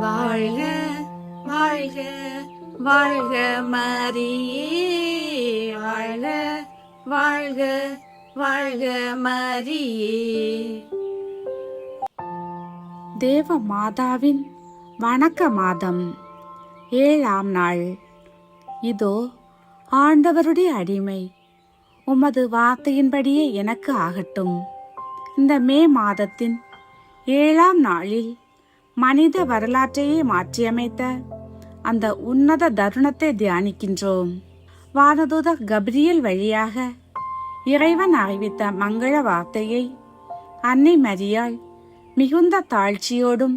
வாழ்க வாழ்க வாழ்க மரியே, வாழ்க வாழ்க வாழ்க மரியே. தேவ மாதாவின் வணக்க மாதம் 7ஆம் நாள். இதோ ஆண்டவருடைய அடிமை, உமது வார்த்தையின்படியே எனக்கு ஆகட்டும். இந்த மே மாதத்தின் 7ஆம் நாளில் மனித வரலாற்றையே மாற்றியமைத்த அந்த உன்னத தருணத்தை தியானிக்கின்றோம். வானதூதர் கப்ரியேல் வழியாக இறைவன் அறிவித்த மங்கள வார்த்தையை அன்னை மரியாள் மிகுந்த தாழ்ச்சியோடும்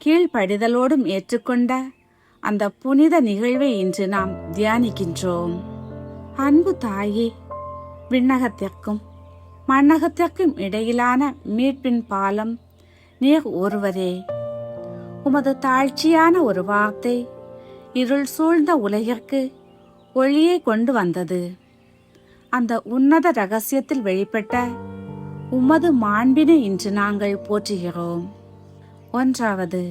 கீழ்ப்படிதலோடும் ஏற்றுக்கொண்ட அந்த புனித நிகழ்வை இன்று நாம் தியானிக்கின்றோம். அன்பு தாயே, விண்ணகத்திற்கும் மண்ணகத்திற்கும் இடையிலான மீட்பின் பாலம் நீர் ஒருவரே. உமது தாழ்ச்சியான ஒரு வார்த்தை இருள் சூழ்ந்த உலகிற்கு ஒளியை கொண்டு வந்தது. அந்த உன்னத இரகசியத்தில் வெளிப்பட்ட உமது மாண்பினை இன்று நாங்கள் போற்றுகிறோம். 1.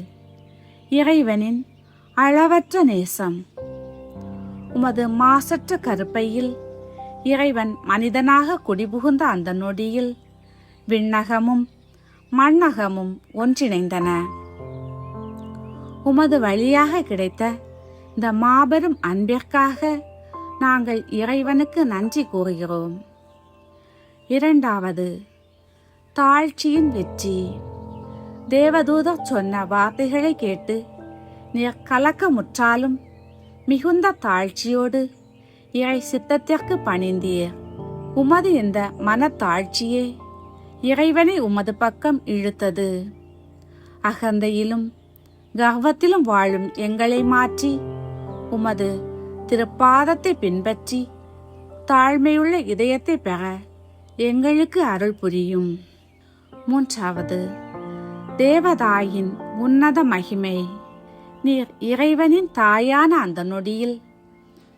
இறைவனின் அளவற்ற நேசம். உமது மாசற்ற கருப்பையில் இறைவன் மனிதனாக குடிபுகுந்த அந்த நொடியில் விண்ணகமும் மண்ணகமும் ஒன்றிணைந்தன. உமது வழியாக கிடைத்த இந்த மாபெரும் அன்பிற்காக நாங்கள் இறைவனுக்கு நன்றி கூறுகிறோம். 2. தாழ்ச்சியின் வெற்றி. தேவதூதர் சொன்ன வார்த்தைகளை கேட்டு நீர் கலக்கமுற்றாலும் மிகுந்த தாழ்ச்சியோடு இறை சித்தத்திற்கு பணிந்தீர். உமது இந்த மனத்தாழ்ச்சியே இறைவனை உமது பக்கம் இழுத்தது. அகந்தையிலும் கர்வத்திலும் வாழும் எங்களை மாற்றி உமது திருப்பாதத்தை பின்பற்றி தாழ்மையுள்ள இதயத்தை பெற எங்களுக்கு அருள் புரியும். 3. தேவதாயின் உன்னத மகிமை. நீர் இறைவனின் தாயான அந்த நொடியில்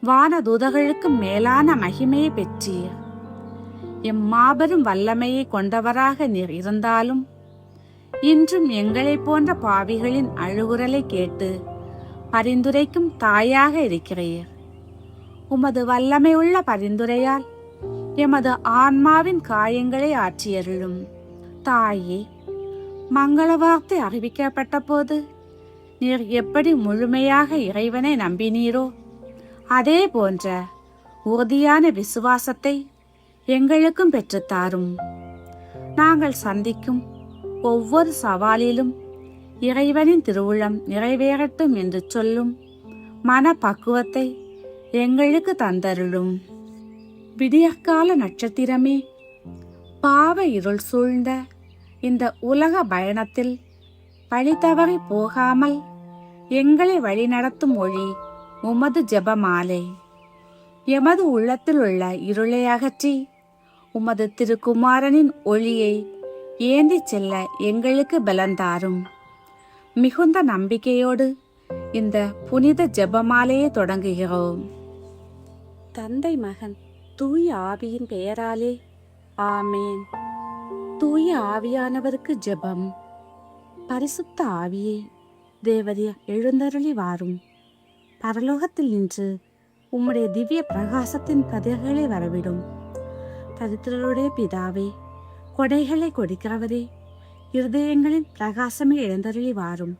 வானதூதர்களுக்கு மேலான மகிமையை பெற்றீர். எம்மாபெரும் வல்லமையை கொண்டவராக நீர் இருந்தாலும் இன்றும் எங்களை போன்ற பாவிகளின் அழுகுரலை கேட்டு பரிந்துரைக்கும் தாயாக இருக்கிறீர். உமது வல்லமை உள்ள பரிந்துரையால் எமது ஆன்மாவின் காயங்களை ஆற்றியருளும். தாயே, மங்கள வார்த்தை அறிவிக்கப்பட்ட போது நீர் எப்படி முழுமையாக இறைவனை நம்பினீரோ அதே போன்ற உறுதியான விசுவாசத்தை எங்களுக்கும் பெற்றுத்தாரும். நாங்கள் சந்திக்கும் ஒவ்வொரு சவாலிலும் இறைவனின் திருவுளம் நிறைவேறட்டும் என்று சொல்லும் மனப்பக்குவத்தை எங்களுக்கு தந்தருளும். விடியற்கால நட்சத்திரமே, பாவ இருள் சூழ்ந்த இந்த உலக பயணத்தில் வழி தவறி போகாமல் எங்களை வழிநடத்தும் ஒளி உமது ஜெபமாலை. எமது உள்ளத்தில் உள்ள இருளை அகற்றி உமது திருக்குமாரனின் ஒளியை ஏந்தி செல்ல எங்களுக்கு பலந்தாரும். மிகுந்த நம்பிக்கையோடு இந்த புனித ஜெபமாலையை தொடங்குகிறோம். தந்தை, மகன், தூய ஆவியின் பெயராலே ஆமேன். தூய ஆவியானவருக்கு ஜெபம். பரிசுத்த ஆவியே, தேவரீர் எழுந்தருளி வாரும். பரலோகத்தில் நின்று உம்முடைய திவ்ய பிரகாசத்தின் கதிர்களை வரவிடும். தரித்திரருடைய பிதாவே, கொடைகளை கொடுக்கிறவரே, இருதயங்களின் பிரகாசமே எழுந்தருளி வாரும்.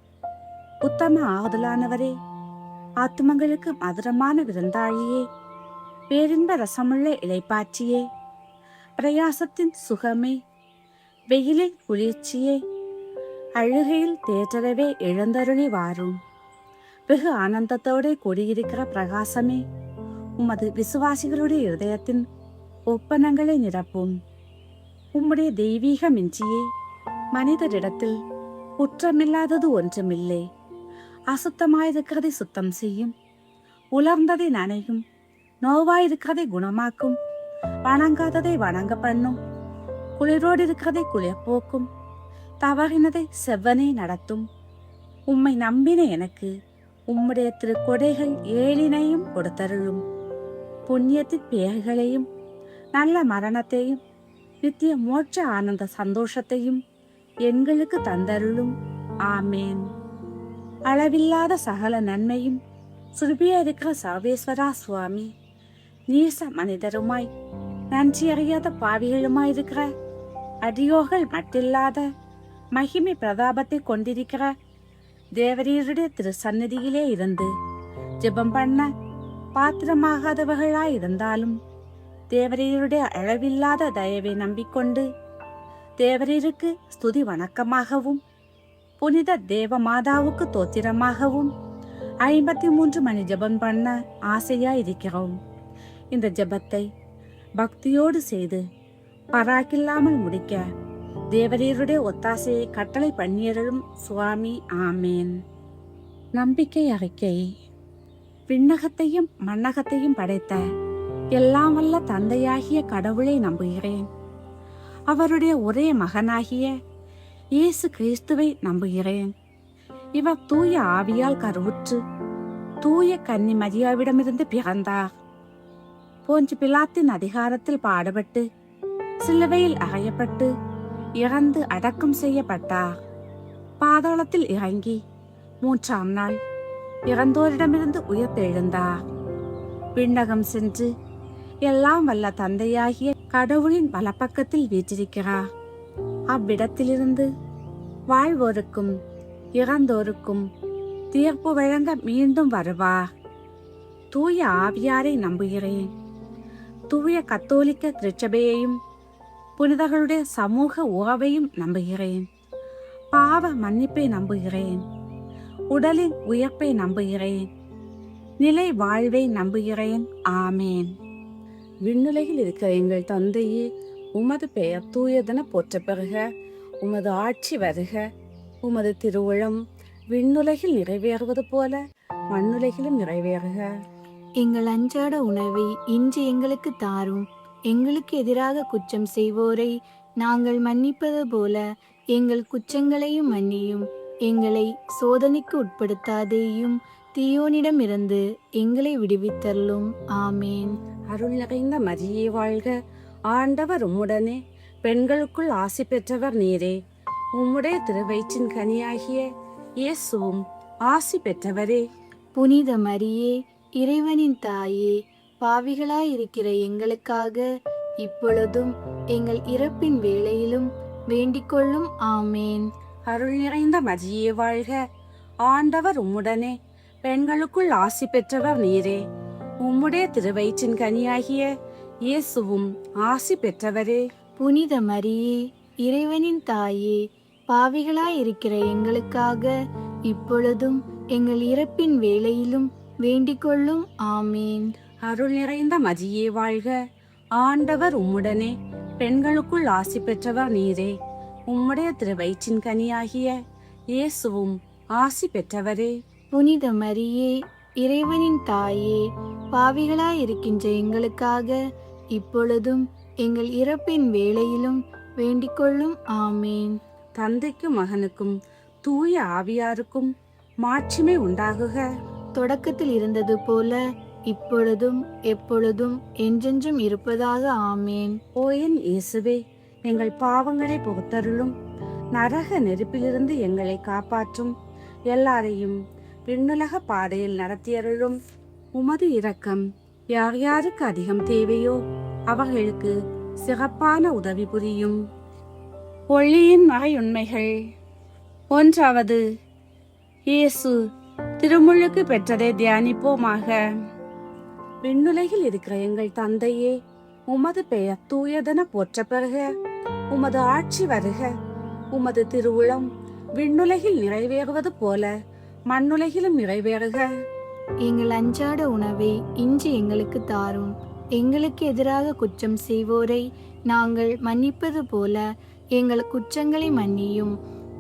உத்தம ஆறுதலானவரே, ஆத்துமங்களுக்கு மதுரமான விருந்தாளியே, பேரின்ப ரசமுள்ள இளைப்பாற்றியே, பிரயாசத்தின் சுகமே, வெயிலின் குளிர்ச்சியே, அழுகையில் தேற்றரவே எழுந்தருளி வாரும். வெகு ஆனந்தத்தோடு கூடியிருக்கிற பிரகாசமே, உமது விசுவாசிகளுடைய இருதயத்தின் ஒப்பனங்களை நிரப்பும். உம்முடைய தெய்வீக மிஞ்சியே மனிதரிடத்தில் குற்றமில்லாதது ஒன்றுமில்லை. அசுத்தமாயிருக்கிறதை சுத்தம் செய்யும், உலர்ந்ததை நனையும், நோவாயிருக்கிறதை குணமாக்கும், வணங்காததை வணங்க பண்ணும், குளிரோடு இருக்கிறதை குளிர் போக்கும், தவறினதை செவ்வனே நடத்தும். உம்மை நம்பின எனக்கு உம்முடைய திருக்கொடைகள் ஏழினையும் கொடுத்தருளும். புண்ணியத்தின் பெயர்களையும் நல்ல மரணத்தையும் நித்திய மோட்ச ஆனந்த சந்தோஷத்தையும் எங்களுக்கு தந்தருளும். ஆமேன். அளவில்லாத சகல நன்மையும் சுருபியா இருக்கிற சர்வேஸ்வரா சுவாமி, நீச மனிதருமாய் நன்றி அறியாத பாவிகளுமாயிருக்கிற அடியோர்கள் மட்டில்லாத மகிமை பிரதாபத்தை கொண்டிருக்கிற தேவரீருடைய திரு சந்நிதியிலே இருந்து ஜெபம் பண்ண பாத்திரமாகாதவர்களாயிருந்தாலும் தேவரீருடைய அளவில்லாத தயவை நம்பிக்கொண்டு தேவரீருக்கு ஸ்துதி வணக்கமாகவும் புனித தேவ மாதாவுக்கு தோத்திரமாகவும் 53 மணி ஜெபம் பண்ண ஆசையா இருக்கிறோம். இந்த ஜெபத்தை பக்தியோடு செய்து பராக்கில்லாமல் முடிக்க தேவரீருடைய ஒத்தாசையை கட்டளை பண்ணியருளும் சுவாமி. ஆமேன். நம்பிக்கை அறிக்கை. விண்ணகத்தையும் மண்ணகத்தையும் படைத்த எல்லாம் வல்ல தந்தையாகிய கடவுளை நம்புகிறேன். அவருடைய ஒரே மகனாகிய இயேசு கிறிஸ்துவை நம்புகிறேன். இவர் தூய ஆவியால் கருவுற்று தூய கன்னி மரியாவிடமிருந்து பிறந்தார். போன்று பிலாத்தின் அதிகாரத்தில் பாடுபட்டு சிலுவையில் அறையப்பட்டு இறந்து அடக்கம் செய்யப்பட்டார். பாதாளத்தில் இறங்கி 3ஆம் நாள் இறந்தோரிடமிருந்து உயிர்த்தெழுந்தார். விண்ணகம் சென்று எல்லாம் வல்ல தந்தையாகிய கடவுளின் வலப்பக்கத்தில் வீற்றிருக்கிறார். அவ்விடத்திலிருந்து வாழ்வோருக்கும் இறந்தோருக்கும் தீர்ப்பு வழங்க மீண்டும் வருவார். தூய ஆவியாரை நம்புகிறேன். தூய கத்தோலிக்க திருச்சபையையும் புனிதர்களுடைய சமூக உறவையும் நம்புகிறேன். பாவ மன்னிப்பை நம்புகிறேன். உடலின் உயர்ப்பை நம்புகிறேன். நிலை வாழ்வை நம்புகிறேன். ஆமேன். விண்ணுலகில் இருக்கிற எங்கள் தந்தையே, உமது பெயர் தூயதென போற்ற பெறுக. உமது ஆட்சி வருக. உமது திருவுளம் விண்ணுலகில் நிறைவேறுவது போல மண்ணுலகிலும் நிறைவேறுக. எங்கள் அன்றாட உணவை இன்று எங்களுக்கு தாரும். எங்களுக்கு எதிராக குற்றம் செய்வோரை நாங்கள் மன்னிப்பது போல எங்கள் குற்றங்களையும் மன்னியும். எங்களை சோதனைக்கு உட்படுத்தாதேயும், தீயோனிடமிருந்து எங்களை விடுவித்தருளும். ஆமேன். அருள் நிறைந்த மரியே வாழ்க. ஆண்டவர் உம்முடனே, பெண்களுக்குள் ஆசி பெற்றவர் நீரே. உம்முடைய திருவயிற்றின் கனியாகிய இயேசுவும் ஆசி பெற்றவரே. புனித மரியே, இறைவனின் தாயே, பாவிகளாயிருக்கிற எங்களுக்காக இப்பொழுதும் எங்கள் இறப்பின் வேளையிலும் வேண்டிக்கொள்ளும். ஆமேன். அருள் நிறைந்த மரியே வாழ்க. ஆண்டவர் உம்முடனே, பெண்களுக்குள் ஆசி பெற்றவர் நீரே. உம்முடைய திருவயிற்றின் கனியாகிய இயேசுவும் ஆசி பெற்றவரே. புனித மரியே, இறைவனின் தாயே, பாவிகளாயிருக்கிற எங்களுக்காக இப்பொழுதும் எங்கள் இறப்பின் வேளையிலும் வேண்டிக்கொள்ளும். ஆமேன். அருள் நிறைந்த மரியே வாழ்க. ஆண்டவர் உம்முடனே, பெண்களுக்குள் ஆசி பெற்றவர் நீரே. உம்முடைய திருவயிற்றின் கனியாகிய இயேசுவும் ஆசி பெற்றவரே. புனித மரியே, இறைவனின் தாயே, பாவிகளாயிருக்கின்ற எங்களுக்காக இப்பொழுதும் எங்கள் இறப்பின் வேளையிலும் வேண்டிக்கொள்ளும். ஆமேன். தந்தைக்கும் மகனுக்கும் தூய ஆவியாருக்கும் மாட்சிமை உண்டாகுக. தொடக்கத்தில் இருந்தது போல இப்பொழுதும் எப்பொழுதும் என்றென்றும் இருப்பதாக. ஆமேன். ஓ என் இயேசுவே, எங்கள் பாவங்களை பொறுத்தருளும். நரக நெருப்பிலிருந்து எங்களை காப்பாற்றும். எல்லாரையும் விண்ணுலக பாதையில் நடத்தியருளும். உமது இரக்கம் யார் யாருக்கு அதிகம் தேவையோ அவர்களுக்கு சிறப்பான உதவி புரியும். ஒளியின் மறையுண்மைகள். 1. இயேசு திருமுழுக்கு பெற்றதை தியானிப்போமாக. விண்ணுலகில் இருக்கிற எங்கள் தந்தையே, உமது பெயர் தூயதென போற்ற பெறுக. உமது ஆட்சி வருக. உமது திருவுளம் விண்ணுலகில் நிறைவேறுவது போல மண்ணுலகிலும் நிறைவேறுக. எங்கள் அன்றாட உணவை இன்று எங்களுக்கு தாரும். எங்களுக்கு எதிராக குற்றம் செய்வோரை நாங்கள் மன்னிப்பது போல எங்கள் குற்றங்களை மன்னியும்.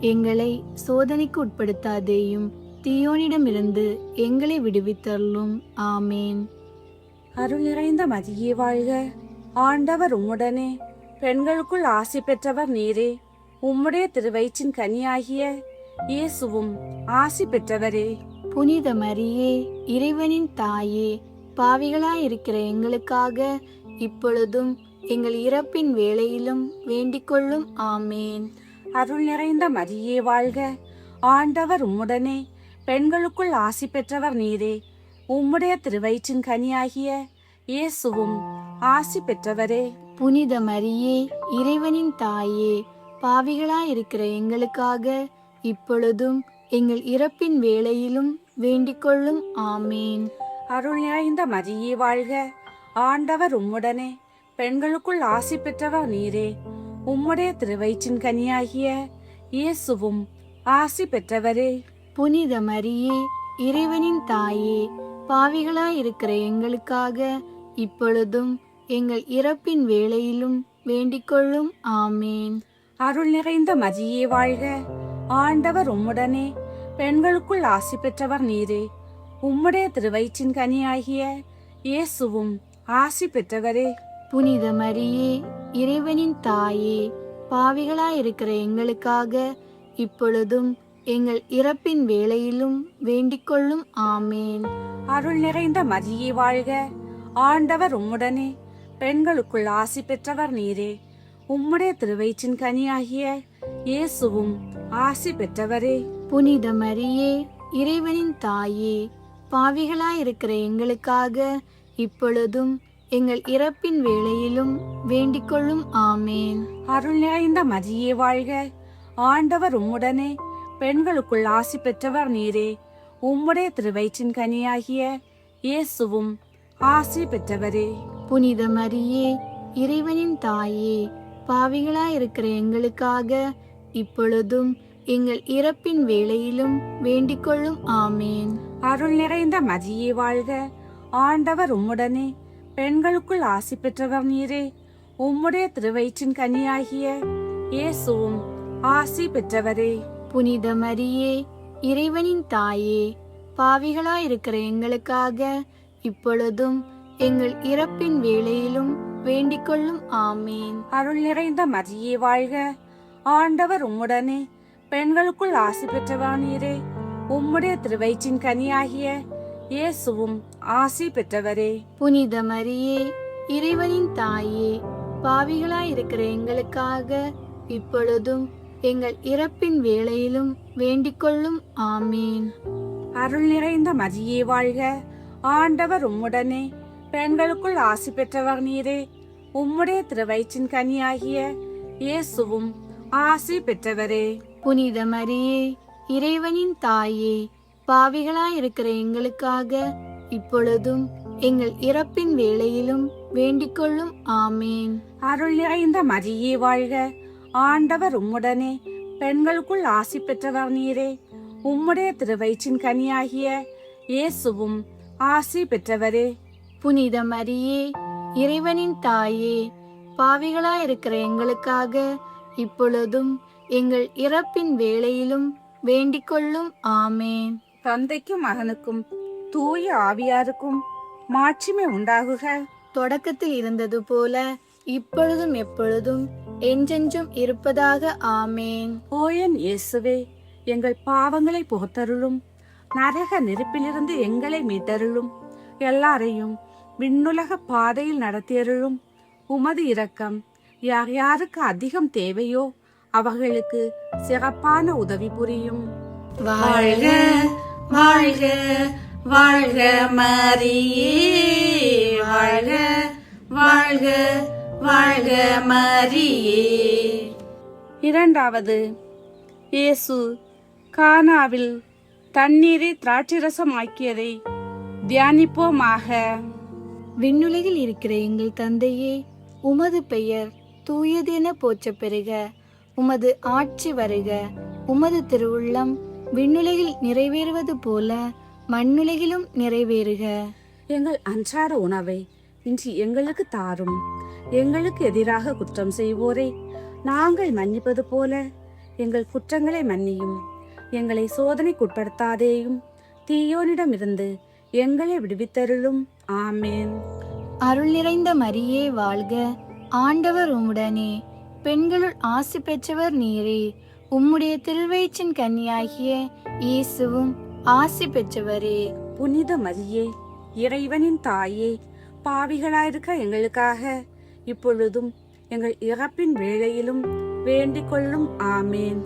எங்களை சோதனைக்கு உட்படுத்தாதேயும், தீயோனிடமிருந்து எங்களை விடுவித்தருளும். ஆமேன். அருள் நிறைந்த மரியே வாழ்க. ஆண்டவர் உம்முடனே, பெண்களுக்குள் ஆசி பெற்றவர் நீரே. உம்முடைய திருவயிற்றின் கனியாகிய இயேசுவும் ஆசி பெற்றவரே. புனித மரியே, இறைவனின் தாயே, பாவிகளாயிருக்கிற எங்களுக்காக இப்பொழுதும் எங்கள் இறப்பின் வேளையிலும் வேண்டிக்கொள்ளும். ஆமேன். அருள் நிறைந்த மரியே வாழ்க. ஆண்டவர் உம்முடனே, பெண்களுக்குள் ஆசி பெற்றவர் நீரே. உம்முடைய திருவயிற்றின் கனியாகிய இயேசுவும் ஆசி பெற்றவரே. புனித மரியே, இறைவனின் தாயே, பாவிகளாயிருக்கிற எங்களுக்காக இப்பொழுதும் எங்கள் இறப்பின் வேளையிலும் வேண்டிக்கொள்ளும். ஆமேன். அருள் நிறைந்த மரியே வாழ்க, ஆண்டவர் உம்முடனே, பெண்களுக்குள் ஆசி பெற்றவர் நீரே. உம்முடைய திருவயிற்றின் கனியாகிய இயேசுவும் ஆசி பெற்றவரே. புனித மரியே, இறைவனின் தாயே, பாவிகளாயிருக்கிற எங்களுக்காக இப்பொழுதும் எங்கள் இறப்பின் வேளையிலும் வேண்டிக்கொள்ளும். ஆமேன். அருள் நிறைந்த மரியே வாழ்க, ஆண்டவர் உம்முடனே, பெண்களுக்குள் ஆசி பெற்றவர் நீரே. உம்முடைய திருவயிற்றின் கனியாகிய இயேசுவும் ஆசி பெற்றவரே. புனித மரியே, இறைவனின் தாயே, பாவிகளாயிருக்கிற எங்களுக்காக இப்பொழுதும் எங்கள் இறப்பின் வேளையிலும் வேண்டிக்கொள்ளும். ஆமேன். அருள் நிறைந்த மரியே வாழ்க, ஆண்டவர் உம்முடனே, பெண்களுக்குள் ஆசி பெற்றவர் நீரே. உம்முடைய திருவயிற்றின் கனியாகிய இயேசுவும் ஆசி பெற்றவரே. புனித மரியே, இறைவனின் தாயே, பாவிகளாயிருக்கிற எங்களுக்காக இப்பொழுதும் எங்கள் இறப்பின் வேளையிலும் வேண்டிக்கொள்ளும். ஆமேன். அருள் நிறைந்த மரியே வாழ்க, ஆண்டவர் உம்முடனே, பெண்களுக்குள் ஆசி பெற்றவர் நீரே. உம்முடைய திருவயிற்றின் கனியாகிய இயேசுவும் ஆசி பெற்றவரே. புனித மரியே, இறைவனின் தாயே, பாவிகளாயிருக்கிற எங்களுக்காக இப்பொழுதும் எங்கள் இறப்பின் வேளையிலும் வேண்டிக்கொள்ளும். ஆமேன். அருள் நிறைந்த மரியே வாழ்க, ஆண்டவர் உம்முடனே, பெண்களுக்குள் ஆசி பெற்றவர் நீரே. உம்முடைய திருவயிற்றின் கனியாகிய இயேசுவும் ஆசி பெற்றவரே. புனித மரியே, இறைவனின் தாயே, பாவிகளாயிருக்கிற எங்களுக்காக இப்பொழுதும் எங்கள் இறப்பின் வேளையிலும் வேண்டிக்கொள்ளும். ஆமேன். அருள் நிறைந்த மரியே வாழ்க, ஆண்டவர் உம்முடனே, பெண்களுக்குள் ஆசி பெற்றவர் நீரே. உம்முடைய திருவயிற்றின் கனியாகிய இயேசுவும் ஆசி பெற்றவரே. புனித மரியே, இறைவனின் தாயே, பாவிகளாயிருக்கிற எங்களுக்காக இப்பொழுதும் எங்கள் இறப்பின் வேளையிலும் வேண்டிக்கொள்ளும். ஆமேன். அருள் நிறைந்த மரியே வாழ்க, ஆண்டவர் உம்முடனே, பெண்களுக்குள் ஆசி பெற்றவர் நீரே. உம்முடைய திருவயிற்றின் கனியாகிய இயேசுவும் ஆசி பெற்றவரே. புனித மரியே, இறைவனின் தாயே, பாவிகளாயிருக்கிற எங்களுக்காக இப்பொழுதும் எங்கள் இறப்பின் வேளையிலும் வேண்டிக்கொள்ளும். ஆமேன். அருள் நிறைந்த மரியே வாழ்க, ஆண்டவர் உம்முடனே, பெண்களுக்குள் ஆசி பெற்றவர் நீரே. உம்முடைய திருவயிற்றின் கனியாகிய இயேசுவும் ஆசி பெற்றவரே. புனித மரியே, இறைவனின் தாயே, பாவிகளாயிருக்கிற எங்களுக்காக இப்பொழுதும் எங்கள் இறப்பின் வேளையிலும் வேண்டிக்கொள்ளும். ஆமேன். தந்தைக்கும் மகனுக்கும் தூய ஆவியாருக்கும் மாட்சிமை உண்டாகுக. தொடக்கத்தில் இருந்தது போல இப்பொழுதும் எப்பொழுதும் என்றென்றும் இருப்பதாக. ஆமேன். ஓயன் இயேசுவே, எங்கள் பாவங்களை புகத்தருளும், நரக நெருப்பிலிருந்து எங்களை மீட்டருளும், எல்லாரையும் விண்ணுலக பாதையில் நடத்தியருளும். உமது இரக்கம் யார் யாருக்கு அதிகம் தேவையோ அவர்களுக்கு சிறப்பான உதவி புரியும். வாழ்க வாழ்க வாழ்க மரியே, வாழ்க வாழ்க வாழ்க மரியே. இரண்டாவது, இயேசு கானாவில் தண்ணீரை திராட்சரசமாக்கியதை தியானிப்போமாக. விண்ணுலகில் இருக்கிற எங்கள் தந்தையே, உமது பெயர் தூயதென போற்றப் பெறுக. உமது ஆட்சி வருக. உமது திருவுள்ளம் விண்ணுலகில் நிறைவேறுவது போல மண்ணுலகிலும் நிறைவேறுக. எங்கள் அன்றாட உணவை இன்று எங்களுக்கு தாரும். எங்களுக்கு எதிராக குற்றம் செய்வோரை நாங்கள் மன்னிப்பது போல எங்கள் குற்றங்களை மன்னியும். எங்களை சோதனைக்குட்படுத்தாதேயும், தீயோனிடமிருந்து எங்களை விடுவித்தருளும். ஆமேன். அருள் நிறைந்த மரியே வாழ்க, ஆண்டவர் உம்முடனே, பெண்களுள் ஆசி பெற்றவர் நீரே. உம்முடைய திருவயிற்றின் கன்னியாகிய இயேசுவும் ஆசி பெற்றவரே. புனித மரியே, இறைவனின் தாயே, பாவிகளாயிருக்க எங்களுக்காக இப்பொழுதும் எங்கள் இறப்பின் வேளையிலும் வேண்டிக் கொள்ளும். ஆமேன்.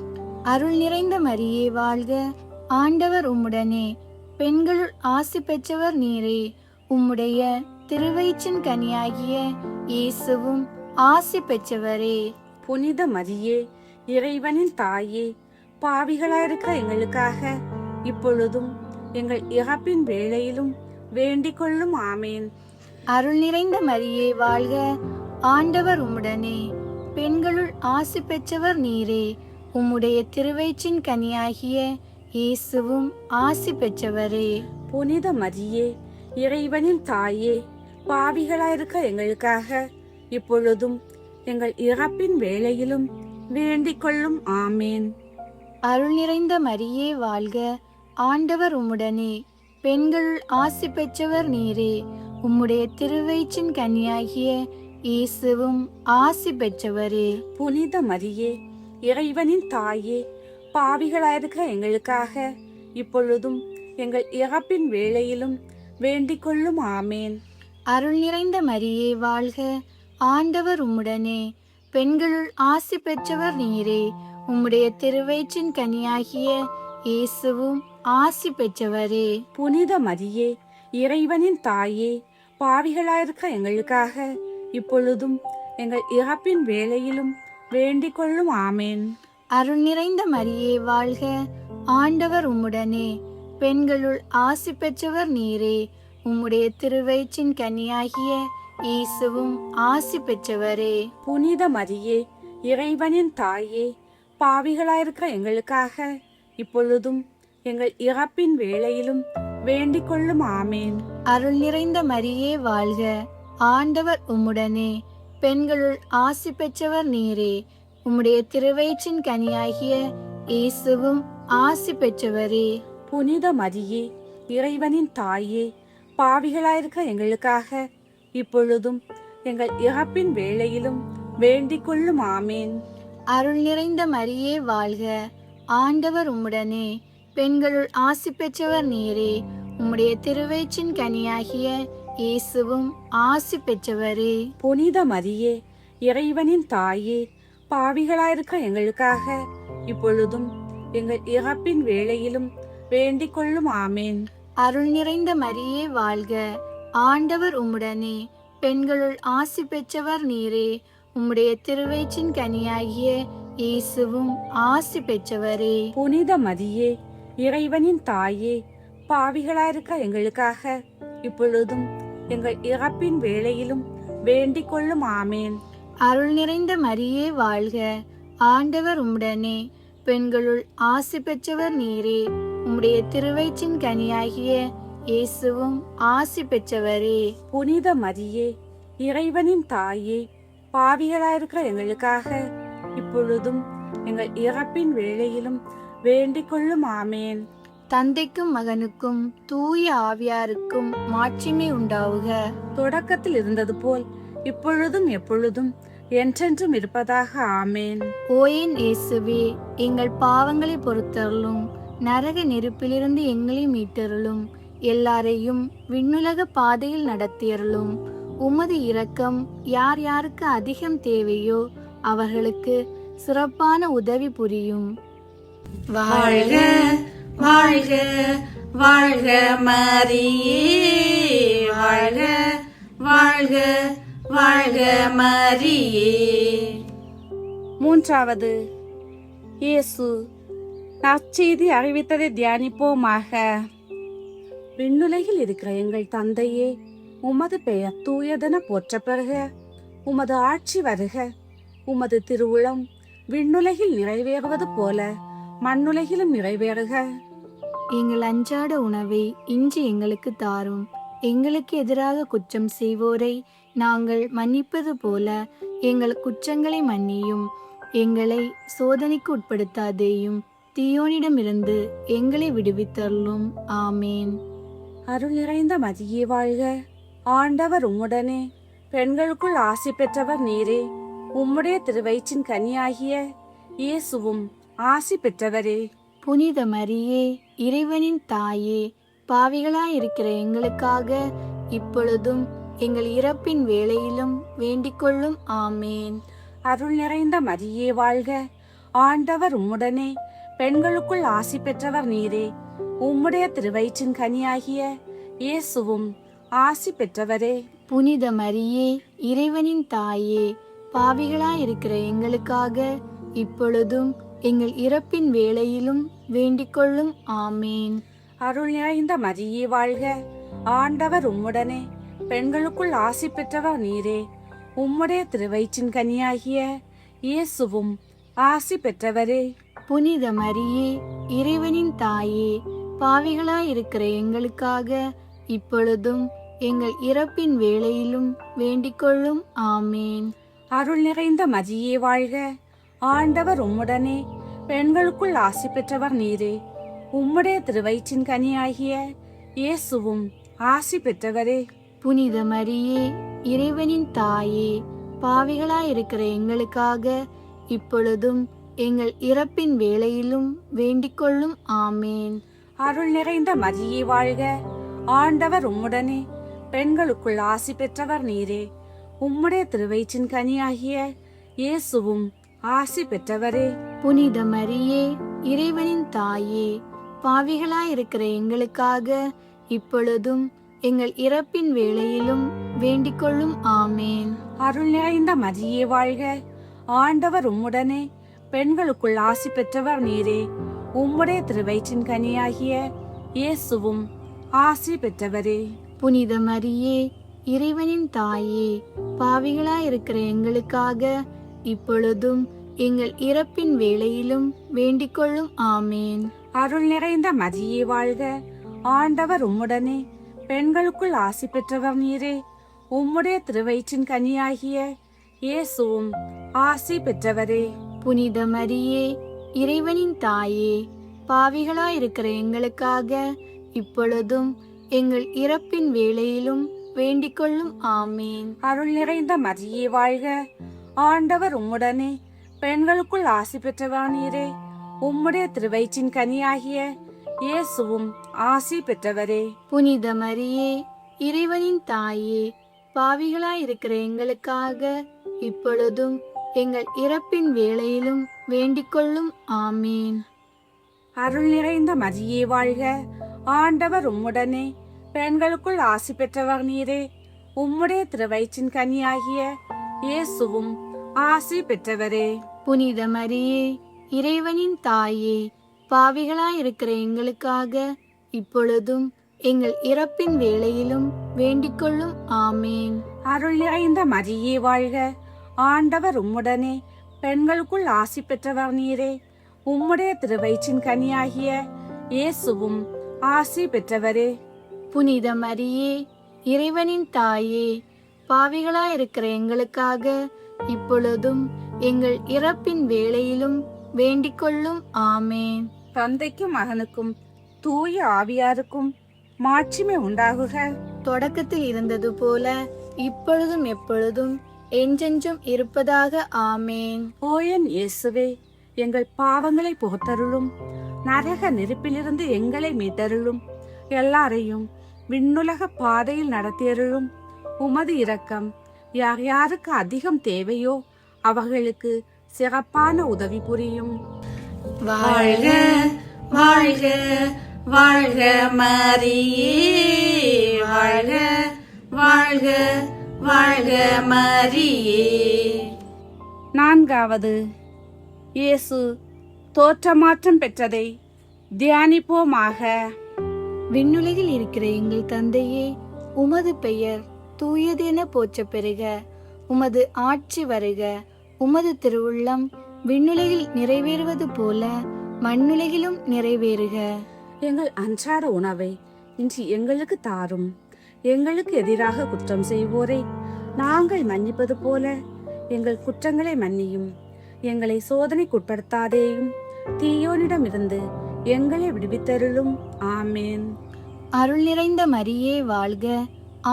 அருள் நிறைந்த மரியே வாழ்க, ஆண்டவர் உம்முடனே, பெண்களுள் ஆசி பெற்றவர் நீரே. உம்முடைய திருவயிற்றின் கனியாகிய இயேசுவும் ஆசி பெற்றவரே. புனித மரியே, இறைவனின் தாயே, பாவிகளாயிருக்கிற எங்களுக்காக இப்பொழுதும் எங்கள் இறப்பின் வேளையிலும் வேண்டிக் கொள்ளும். ஆமேன். அருள் நிறைந்த மரியே வாழ்க, ஆண்டவர் உம்முடனே, பெண்களுள் ஆசி பெற்றவர் நீரே. உம்முடைய திருவயிற்றின் கனியாகிய இயேசுவும் ஆசி பெற்றவரே. புனித மரியே, இறைவனின் தாயே, பாவிகளாயிருக்க எங்களுக்காக இப்பொழுதும் எங்கள் இறப்பின் வேளையிலும் வேண்டிக் கொள்ளும். ஆமேன். அருள் நிறைந்த மரியே வாழ்க, ஆண்டவர் உம்முடனே, பெண்களுள் ஆசி பெற்றவர் நீரே. உம்முடைய திருவயிற்றின் கனியாகிய இயேசுவும் ஆசி பெற்றவரே. புனித மரியே, இறைவனின் தாயே, பாவிகளாயிருக்க எங்களுக்காக இப்பொழுதும் எங்கள் இறப்பின் வேளையிலும் வேண்டிக் கொள்ளும். ஆமேன். அருள் நிறைந்த மரியே வாழ்க, ஆண்டவர் உம்முடனே, பெண்களுள் ஆசி பெற்றவர் நீரே. உம்முடைய திருவயிற்றின் கனியாகிய இயேசுவும் ஆசி பெற்றவரே. புனித மரியே, இறைவனின் தாயே, பாவிகளாயிருக்க எங்களுக்காக இப்பொழுதும் எங்கள் இறப்பின் வேளையிலும் வேண்டிக் கொள்ளும். ஆமேன். அருள் நிறைந்த மரியே வாழ்க, ஆண்டவர் உம்முடனே, பெண்களுள் ஆசி பெற்றவர் நீரே. உம்முடைய திருவயிற்றின் கனியாகிய இயேசுவும் ஆசி பெற்றவரே. புனித மரியே, இறைவனின் தாயே, பாவிகளாயிருக்கிற எங்களுக்காக இப்பொழுதும் எங்கள் இறப்பின் வேளையிலும் வேண்டிக் கொள்ளும். ஆமேன். அருள் நிறைந்த மரியே வாழ்க, ஆண்டவர் உம்முடனே, பெண்களுள் ஆசி பெற்றவர் நீரே. உம்முடைய திருவயிற்றின் கனியாகிய இயேசுவும் ஆசி பெற்றவரே. புனித மரியே, இறைவனின் தாயே, பாவிகளாயிருக்க எங்களுக்காக இப்பொழுதும் எங்கள் இறப்பின் வேளையிலும் வேண்டிக் கொள்ளும். ஆமேன். அருள் நிறைந்த மரியே வாழ்க, ஆண்டவர் உம்முடனே, பெண்களுள் ஆசி பெற்றவர் நீரே. உம்முடைய திருவயிற்றின் கனியாகிய இயேசுவும் ஆசி பெற்றவரே. புனித மரியே, இறைவனின் தாயே, பாவிகளாயிருக்க எங்களுக்காக இப்பொழுதும் எங்கள் இறப்பின் வேளையிலும் வேண்டிக் கொள்ளும். ஆமேன். அருள் நிறைந்த மரியே வாழ்க, ஆண்டவர் உம்முடனே, பெண்களுள் ஆசி பெற்றவர் நீரே. உம்முடைய திருவயிற்றின் கனியாகிய இயேசுவும் ஆசி பெற்றவரே. புனித மரியே, இறைவனின் தாயே, பாவிகளாயிருக்க எங்களுக்காக இப்பொழுதும் எங்கள் இறப்பின் வேளையிலும் வேண்டிக் கொள்ளும். ஆமேன். அருள் நிறைந்த மரியே வாழ்க, ஆண்டவர் உம்முடனே, பெண்களுள் ஆசி பெற்றவர் நீரே. உம்முடைய திருவயிற்றின் கனியாகிய இயேசுவும் ஆசி பெற்றவரே. புனித மரியே, இறைவனின் தாயே, பாவிகளாயிருக்கிற எங்களுக்காக இப்பொழுதும் எங்கள் இறப்பின் வேளையிலும் வேண்டிக் கொள்ளும். ஆமேன். தந்தைக்கும் மகனுக்கும் தூய ஆவியாருக்கும் மாட்சிமை உண்டாவுக. தொடக்கத்தில் இருந்தது போல் இப்பொழுதும் எப்பொழுதும் என்றென்றும் இருப்பதாக. ஆமேன். ஓயேன் இயேசுவே, எங்கள் பாவங்களை பொறுத்தருளும், நரக நெருப்பிலிருந்து எங்களை மீட்டருளும், எல்லாரையும் விண்ணுலக பாதையில் நடத்தியருளும். உமது இரக்கம் யார் யாருக்கு அதிகம் தேவையோ அவர்களுக்கு சிறப்பான உதவி புரியும். வாழ்க வாழ்க வாழ்க மரியே, வாழ்க வாழ்க வாழ்க மரியே. மூன்றாவது, இயேசு நற்செய்தி அறிவித்ததை தியானிப்போமாக. விண்ணுலகில் இருக்கிற எங்கள் தந்தையே, உமது பெயர் தூயதென போற்ற பெறுக. உமது ஆட்சி வருக. உமது திருவுளம் விண்ணுலகில் நிறைவேறுவது போல மண்ணுலகிலும் நிறைவேறுக. எங்கள் அன்றாட உணவை இன்று எங்களுக்கு தாரும். எங்களுக்கு எதிராக குற்றம் செய்வோரை நாங்கள் மன்னிப்பது போல எங்கள் குற்றங்களை மன்னியும். எங்களை சோதனைக்கு உட்படுத்தாதேயும், தீயோனிடமிருந்து எங்களை விடுவித்தருளும். ஆமேன். அருள் நிறைந்த மரியே வாழ்க, ஆண்டவர் உம்முடனே, பெண்களுக்குள் ஆசி பெற்றவர் நீரே. உம்முடைய திருவயிற்றின் கனியாகிய இயேசுவும் ஆசி பெற்றவரே. புனித மரியே, இறைவனின் தாயே, பாவிகளாயிருக்கிற எங்களுக்காக இப்பொழுதும் எங்கள் இறப்பின் வேளையிலும் வேண்டிக்கொள்ளும். ஆமேன். அருள் நிறைந்த மரியே வாழ்க, ஆண்டவர் உம்முடனே, பெண்களுக்குள் ஆசி பெற்றவர் நீரே. உம்முடைய திருவயிற்றின் கனியாகிய இயேசுவும் ஆசி பெற்றவரே. புனித மரியே, இறைவனின் தாயே, பாவிகளாயிருக்கிற எங்களுக்காக இப்பொழுதும் எங்கள் இறப்பின் வேளையிலும் வேண்டிக்கொள்ளும். ஆமேன். அருள் நிறைந்த மரியே வாழ்க, ஆண்டவர் உம்முடனே, பெண்களுக்குள் ஆசி பெற்றவர் நீரே. உம்முடைய திருவயிற்றின் கனியாகிய இயேசுவும் ஆசி பெற்றவரே. புனித மரியே, இறைவனின் தாயே, பாவிகளாயிருக்கிற எங்களுக்காக இப்பொழுதும் எங்கள் இறப்பின் வேளையிலும் வேண்டிக்கொள்ளும். ஆமேன். அருள் நிறைந்த மரியே வாழ்க, ஆண்டவர் உம்முடனே, பெண்களுக்குள் ஆசி பெற்றவர் நீரே. உம்முடைய திருவயிற்றின் கனியாகிய இயேசுவும் ஆசி பெற்றவரே. புனித மரியே, இறைவனின் தாயே, பாவிகளாயிருக்கிற எங்களுக்காக இப்பொழுதும் எங்கள் இறப்பின் வேளையிலும் வேண்டிக்கொள்ளும். ஆமேன். அருள் நிறைந்த மரியே வாழ்க, ஆண்டவர் உம்முடனே, பெண்களுக்குள் ஆசி பெற்றவர் நீரே. உம்முடைய திருவயிற்றின் கனியாகிய இயேசுவும் ஆசி பெற்றவரே. புனித மரியே, இறைவனின் தாயே, பாவிகளாயிருக்கிற எங்களுக்காக இப்பொழுதும் எங்கள் இறப்பின் வேளையிலும் வேண்டிக்கொள்ளும். ஆமேன். அருள் நிறைந்த மரியே வாழ்க, ஆண்டவர் உம்முடனே, பெண்களுக்குள் ஆசி பெற்றவர் நீரே. உம்முடைய திருவயிற்றின் கனியாகிய இயேசுவும் ஆசி பெற்றவரே. புனித மரியே, இறைவனின் தாயே, பாவிகளாயிருக்கிற எங்களுக்காக இப்பொழுதும் எங்கள் இறப்பின் வேளையிலும் வேண்டிக்கொள்ளும். ஆமேன். அருள் நிறைந்த மரியே வாழ்க, ஆண்டவர் உம்முடனே, பெண்களுக்குள் ஆசி பெற்றவர் நீரே. உம்முடைய திருவயிற்றின் கனியாகிய இயேசுவும் ஆசி பெற்றவரே. புனித மரியே, இறைவனின் தாயே, பாவிகளாயிருக்கிற எங்களுக்காக இப்பொழுதும் எங்கள் இறப்பின் வேளையிலும் வேண்டிக்கொள்ளும். ஆமேன். அருள் நிறைந்த மரியே வாழ்க, ஆண்டவர் உம்முடனே, பெண்களுக்குள் ஆசி பெற்றவர் நீரே. உம்முடைய திருவயிற்றின் கனியாகிய இயேசுவும் ஆசி பெற்றவரே. புனித மரியே, இறைவனின் தாயே, பாவிகளாயிருக்கிற எங்களுக்காக இப்பொழுதும் எங்கள் இறப்பின் வேளையிலும் வேண்டிக்கொள்ளும். ஆமேன். அருள் நிறைந்த மரியே வாழ்க, ஆண்டவர் உம்முடனே, பெண்களுக்குள் ஆசி பெற்றவர் நீரே. உம்முடைய திருவயிற்றின் கனியாகிய இயேசுவும் ஆசி பெற்றவரே. புனித மரியே, இறைவனின் தாயே, பாவிகளாயிருக்கிற எங்களுக்காக இப்பொழுதும் எங்கள் இறப்பின் வேளையிலும் வேண்டிக்கொள்ளும். ஆமேன். அருள் நிறைந்த மரியே வாழ்க, ஆண்டவர் உம்முடனே, பெண்களுக்குள் ஆசி பெற்றவர் நீரே. உம்முடைய திருவயிற்றின் கனியாகிய இயேசுவும் ஆசி பெற்றவரே. புனித மரியே, இறைவனின் தாயே, பாவிகளாயிருக்கிற எங்களுக்காக இப்பொழுதும் எங்கள் இறப்பின் வேளையிலும் வேண்டிக்கொள்ளும். ஆமேன். தந்தைக்கும் மகனுக்கும் தூய ஆவியாருக்கும் மாட்சிமை உண்டாகுக. தொடக்கத்தில் இருந்தது போல இப்பொழுதும் எப்பொழுதும் என்றென்றும் இருப்பதாக. ஆமேன். ஓ என் இயேசுவே, எங்கள் பாவங்களை புகத்தருளும், நரக நெருப்பிலிருந்து எங்களை மீட்டருளும், எல்லாரையும் விண்ணுலக பாதையில் நடத்தியருளும். உமது இரக்கம் யார் யாருக்கு அதிகம் தேவையோ அவர்களுக்கு சிறப்பான உதவி புரியும். வாழ்க வாழ்க வாழ்க மரியே, வாழ்க வாழ்க வாழ்க மரியே. நான்காவது, இயேசு தோற்றமாற்றம் பெற்றதை தியானிப்போமாக. விண்ணுலகில் இருக்கிற எங்கள் தந்தையே, உமது பெயர் தூயதென போற்ற பெறுக. உமது ஆட்சி வருக. உமது திருவுள்ளம் விண்ணுலகில் நிறைவேறுவது போல மண்ணுலகிலும் நிறைவேறுக. எங்கள் அன்றாட உணவை இன்று எங்களுக்கு தாரும். எங்களுக்கு எதிராக குற்றம் செய்வோரை நாங்கள் மன்னிப்பது போல எங்கள் குற்றங்களை மன்னியும். எங்களை சோதனைக்குட்படுத்தாதேயும், தீயோனிடமிருந்து எங்களை விடுவித்தருளும். ஆமேன். அருள் நிறைந்த மரியே வாழ்க,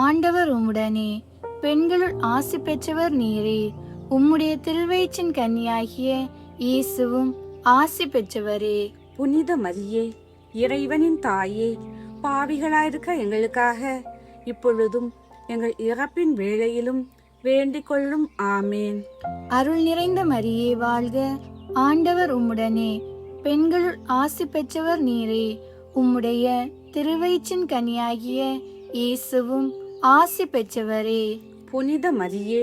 ஆண்டவர் உம்முடனே, பெண்களுள் ஆசி பெற்றவர் நீரே. உம்முடைய திருவயிற்றின் கன்னியாகிய இயேசுவும் ஆசி பெற்றவரே. புனித மரியே, இறைவனின் தாயே, பாவிகளாயிருக்க எங்களுக்காக இப்பொழுதும் எங்கள் இறப்பின் வேளையிலும் வேண்டிக் கொள்ளும். ஆமேன். அருள் நிறைந்த மரியே வாழ்க, ஆண்டவர் உம்முடனே, பெண்களுள் ஆசி பெற்றவர் நீரே. உம்முடைய திருவயிற்றின் கனியாகிய இயேசுவும் ஆசி பெற்றவரே. புனித மரியே,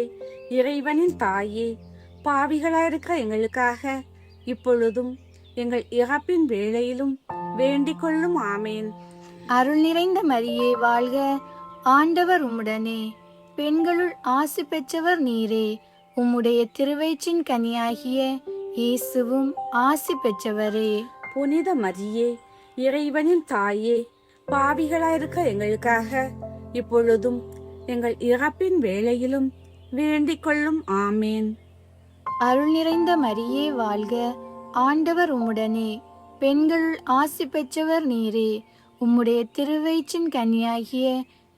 இறைவனின் தாயே, பாவிகளாயிருக்கிற எங்களுக்காக இப்பொழுதும் எங்கள் இறப்பின் வேளையிலும் வேண்டிக் கொள்ளும். ஆமேன். அருள் நிறைந்த மரியே வாழ்க, ஆண்டவர் உம்முடனே, பெண்களுள் ஆசி பெற்றவர் நீரே. உம்முடைய திருவயிற்றின் கனியாகிய இயேசுவும் ஆசி பெற்றவரே. புனித மரியே, இறைவனின் தாயே, பாவிகளாயிருக்கிற எங்களுக்காக இப்பொழுதும் எங்கள் இறப்பின் வேளையிலும் வேண்டிக் கொள்ளும். ஆமேன். அருள் நிறைந்த மரியே வாழ்க, ஆண்டவர் உம்முடனே, பெண்களுள் ஆசி பெற்றவர் நீரே. உம்முடைய திருவயிற்றின் கனியாகிய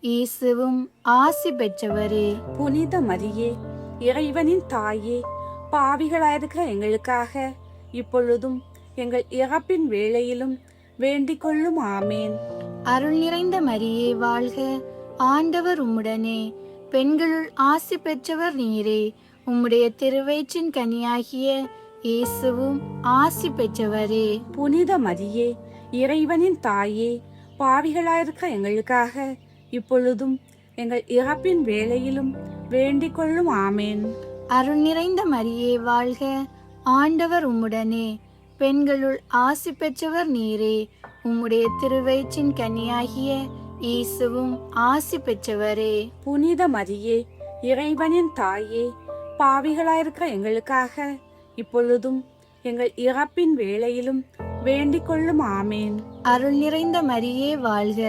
இயேசுவும் ஆசி பெற்றவரே. புனித மரியே, இறைவனின் தாயே, பாவிகளாயிருக்கிற எங்களுக்காக இப்பொழுதும் எங்கள் இறப்பின் வேளையிலும் வேண்டிக் கொள்ளும். ஆமேன். அருள் நிறைந்த மரியே வாழ்க, ஆண்டவர் உம்முடனே, பெண்களுள் ஆசி பெற்றவர் நீரே. உம்முடைய திருவயிற்றின் கனியாகிய இயேசுவும் ஆசி பெற்றவரே. புனித மரியே, இறைவனின் தாயே, பாவிகளாயிருக்கிற எங்களுக்காக இப்பொழுதும் எங்கள் இறப்பின் வேளையிலும் வேண்டிக் கொள்ளும். ஆமேன். அருள் நிறைந்த மரியே வாழ்க, ஆண்டவர் உம்முடனே, பெண்களுள் ஆசி பெற்றவர் நீரே. உம்முடைய திருவயிற்றின் கனியாகிய இயேசுவும் ஆசி பெற்றவரே. புனித மரியே, இறைவனின் தாயே, பாவிகளாயிருக்கிற எங்களுக்காக இப்பொழுதும் எங்கள் இறப்பின் வேளையிலும் வேண்டிக் கொள்ளும். ஆமேன். அருள் நிறைந்த மரியே வாழ்க,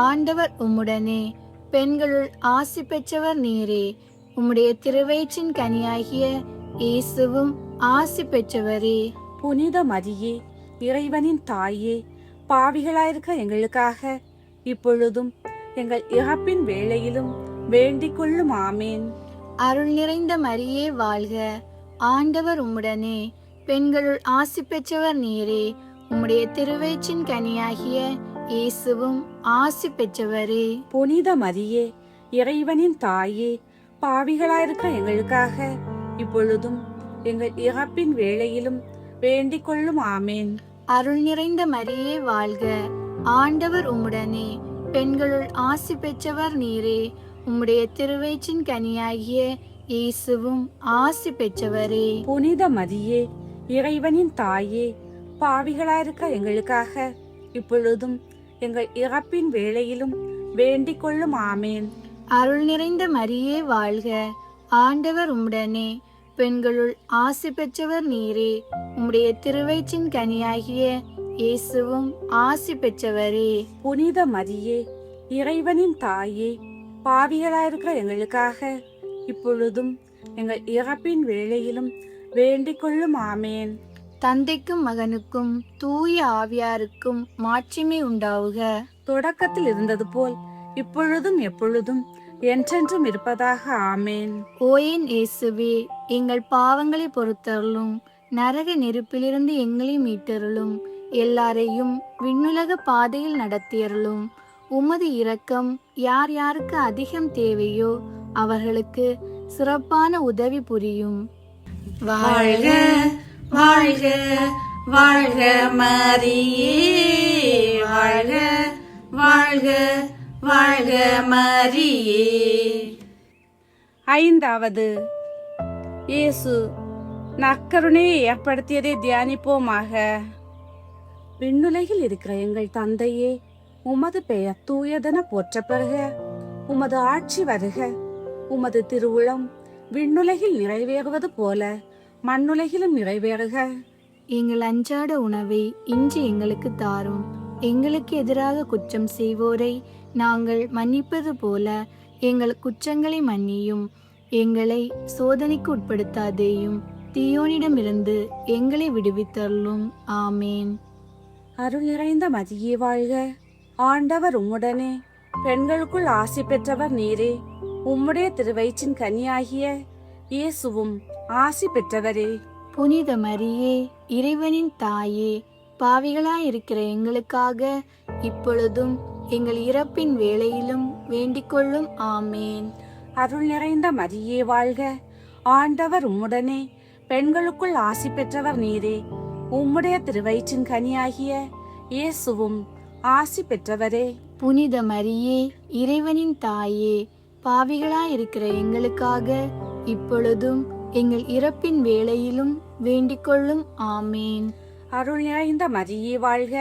ஆண்டவர் உம்முடனே, பெண்களுள் ஆசி பெற்றவர் நீரே. உம்முடைய திருவயிற்றின் கனியாகிய இயேசுவும் ஆசி பெற்றவரே. புனித மரியே, இறைவனின் தாயே, பாவிகளாயிருக்கிற எங்களுக்காக இப்பொழுதும் எங்கள் இறப்பின் வேளையிலும் வேண்டிக் கொள்ளும். ஆமேன். அருள் நிறைந்த மரியே வாழ்க, ஆண்டவர் உம்முடனே, பெண்களுள் ஆசி பெற்றவர் நீரே. உம்முடைய திருவயிற்றின் கனியாகிய இயேசுவும் ஆசி பெற்றவரே. புனித மரியே, இறைவனின் தாயே, பாவிகளாயிருக்கிற எங்களுக்காக இப்பொழுதும் எங்கள் இறப்பின் வேளையிலும் வேண்டிக் கொள்ளும். ஆமேன். அருள் நிறைந்த மரியே வாழ்க, ஆண்டவர் உம்முடனே, பெண்களுள் ஆசி பெற்றவர் நீரே. உம்முடைய திருவயிற்றின் கனியாகிய இயேசுவும் ஆசி பெற்றவரே. புனித மரியே, இறைவனின் தாயே, பாவிகளாயிருக்கிற எங்களுக்காக இப்பொழுதும் எங்கள் இறப்பின் வேளையிலும் வேண்டிக் கொள்ளும். ஆமேன். அருள் நிறைந்த மரியே வாழ்க, ஆண்டவர் உம்முடனே, பெண்களுள் ஆசி பெற்றவர் நீரே. உம்முடைய திருவயிற்றின் கனியாகிய இயேசுவும் ஆசி பெற்றவரே. புனித மரியே, இறைவனின் தாயே, பாவிகளாயிருக்கிற எங்களுக்காக இப்பொழுதும் எங்கள் இறப்பின் வேளையிலும் வேண்டிக் கொள்ளும். ஆமேன். தந்தைக்கும் மகனுக்கும் தூய ஆவியாருக்கும் மாட்சிமை உண்டாவுக. தொடக்கத்தில் இருந்தது போல் இப்பொழுதும் எப்பொழுதும் என்றென்றும் இருப்பதாக. ஆமேன். ஓயேன் இயேசுவே, எங்கள் பாவங்களை பொறுத்தருளும், நரக நெருப்பிலிருந்து எங்களை மீட்டருளும், எல்லாரையும் விண்ணுலக பாதையில் நடத்தியருளும். உமது இரக்கம் யார் யாருக்கு அதிகம் தேவையோ அவர்களுக்கு சிறப்பான உதவி புரியும். வாழ்க வாழ்க வாழ்க மரியே, வாழ்க வாழ்க வாழ்க மரியே. ஐந்தாவது, இயேசு நற்கருணையை ஏற்படுத்தியதை தியானிப்போமாக. விண்ணுலகில் இருக்கிற எங்கள் தந்தையே, உமது பெயர் தூயதென போற்றப் பெறுக. உமது ஆட்சி வருக. உமது திருவுளம் விண்ணுலகில் நிறைவேறுவது போல மண்ணுலகிலும் நிறைவேறுக. எங்கள் அன்றாட உணவை இன்று எங்களுக்கு தாரும். எங்களுக்கு எதிராக குற்றம் செய்வோரை நாங்கள் மன்னிப்பது போல எங்கள் குற்றங்களை மன்னியும். எங்களை சோதனைக்கு உட்படுத்தாதேயும், தீயோனிடமிருந்து எங்களை விடுவித்தருளும். ஆமேன். அருள் நிறைந்த மரியே வாழ்க, ஆண்டவர் உம்முடனே, பெண்களுக்குள் ஆசி பெற்றவர் நீரே. உம்முடைய திருவயிற்றின் கனியாகிய இயேசுவும் ஆசி பெற்றவரே. புனித மரியே, இறைவனின் தாயே, பாவிகளாயிருக்கிற எங்களுக்காக இப்பொழுதும் எங்கள் இறப்பின் வேளையிலும் வேண்டிக்கொள்ளும். ஆமேன். அருள் நிறைந்த மரியே வாழ்க, ஆண்டவர் உம்முடனே, பெண்களுக்குள் ஆசி பெற்றவர் நீரே. உம்முடைய திருவயிற்றின் கனியாகிய இயேசுவும் ஆசி பெற்றவரே. புனித மரியே, இறைவனின் தாயே, பாவிகளாயிருக்கிற எங்களுக்காக இப்பொழுதும் எங்கள் இறப்பின் வேளையிலும் வேண்டிக்கொள்ளும். ஆமேன். அருள் நிறைந்த மரியே வாழ்க,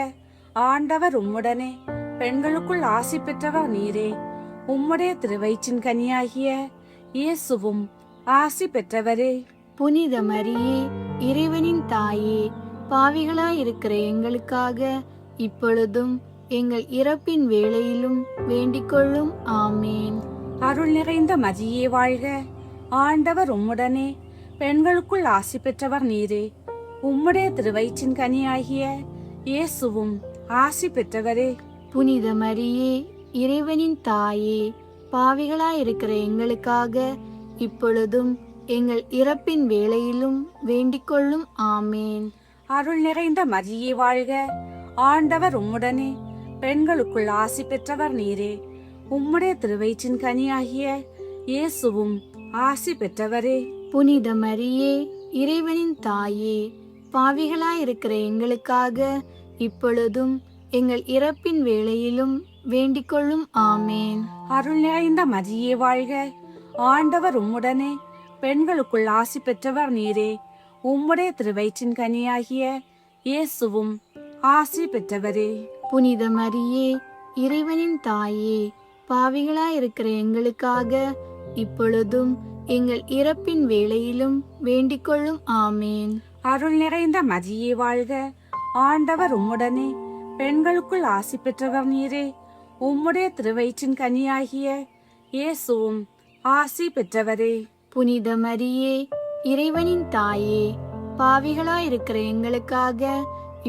ஆண்டவர் உம்முடனே, பெண்களுக்குள் ஆசி பெற்றவர் நீரே. உம்முடைய திருவயிற்றின் கனியாகிய இயேசுவும் ஆசி பெற்றவரே. புனித மரியே, இறைவனின் தாயே, பாவிகளாயிருக்கிற எங்களுக்காக இப்பொழுதும் எங்கள் இறப்பின் வேளையிலும் வேண்டிக்கொள்ளும். ஆமேன். அருள் நிறைந்த மரியே வாழ்க, ஆண்டவர் உம்முடனே, பெண்களுக்குள் ஆசி பெற்றவர் நீரே. உம்முடைய திருவயிற்றின் கனியாகிய இயேசுவும் ஆசி பெற்றவரே. புனித மரியே, இறைவனின் தாயே, பாவிகளாயிருக்கிற எங்களுக்காக இப்பொழுதும் எங்கள் இறப்பின் வேளையிலும் வேண்டிக்கொள்ளும். ஆமேன். அருள் நிறைந்த மரியே வாழ்க, ஆண்டவர் உம்முடனே, பெண்களுக்குள் ஆசி பெற்றவர் நீரே. உம்முடைய திருவயிற்றின் கனியாகிய இயேசுவும் ஆசி பெற்றவரே. புனித மரியே, இறைவனின் தாயே, பாவிகளாயிருக்கிற எங்களுக்காக இப்பொழுதும் எங்கள் இறப்பின் வேளையிலும் வேண்டிக்கொள்ளும். ஆமேன். அருள் நிறைந்த மரியே வாழ்க, ஆண்டவர் உம்முடனே, பெண்களுக்குள் ஆசி பெற்றவர் நீரே. உம்முடைய திருவயிற்றின் கனியாகிய இயேசுவும் ஆசி பெற்றவரே. புனித மரியே, இறைவனின் தாயே, பாவிகளாயிருக்கிற எங்களுக்காக இப்பொழுதும் எங்கள் இறப்பின் வேளையிலும் வேண்டிக்கொள்ளும். ஆமேன். அருள் நிறைந்த மரியே வாழ்க, ஆண்டவர் உம்முடனே, பெண்களுக்குள் ஆசி பெற்றவர் நீரே. உம்முடைய திருவயிற்றின் கனியாகிய இயேசுவும் ஆசி பெற்றவரே. புனித மரியே, இறைவனின் தாயே, பாவிகளாயிருக்கிற எங்களுக்காக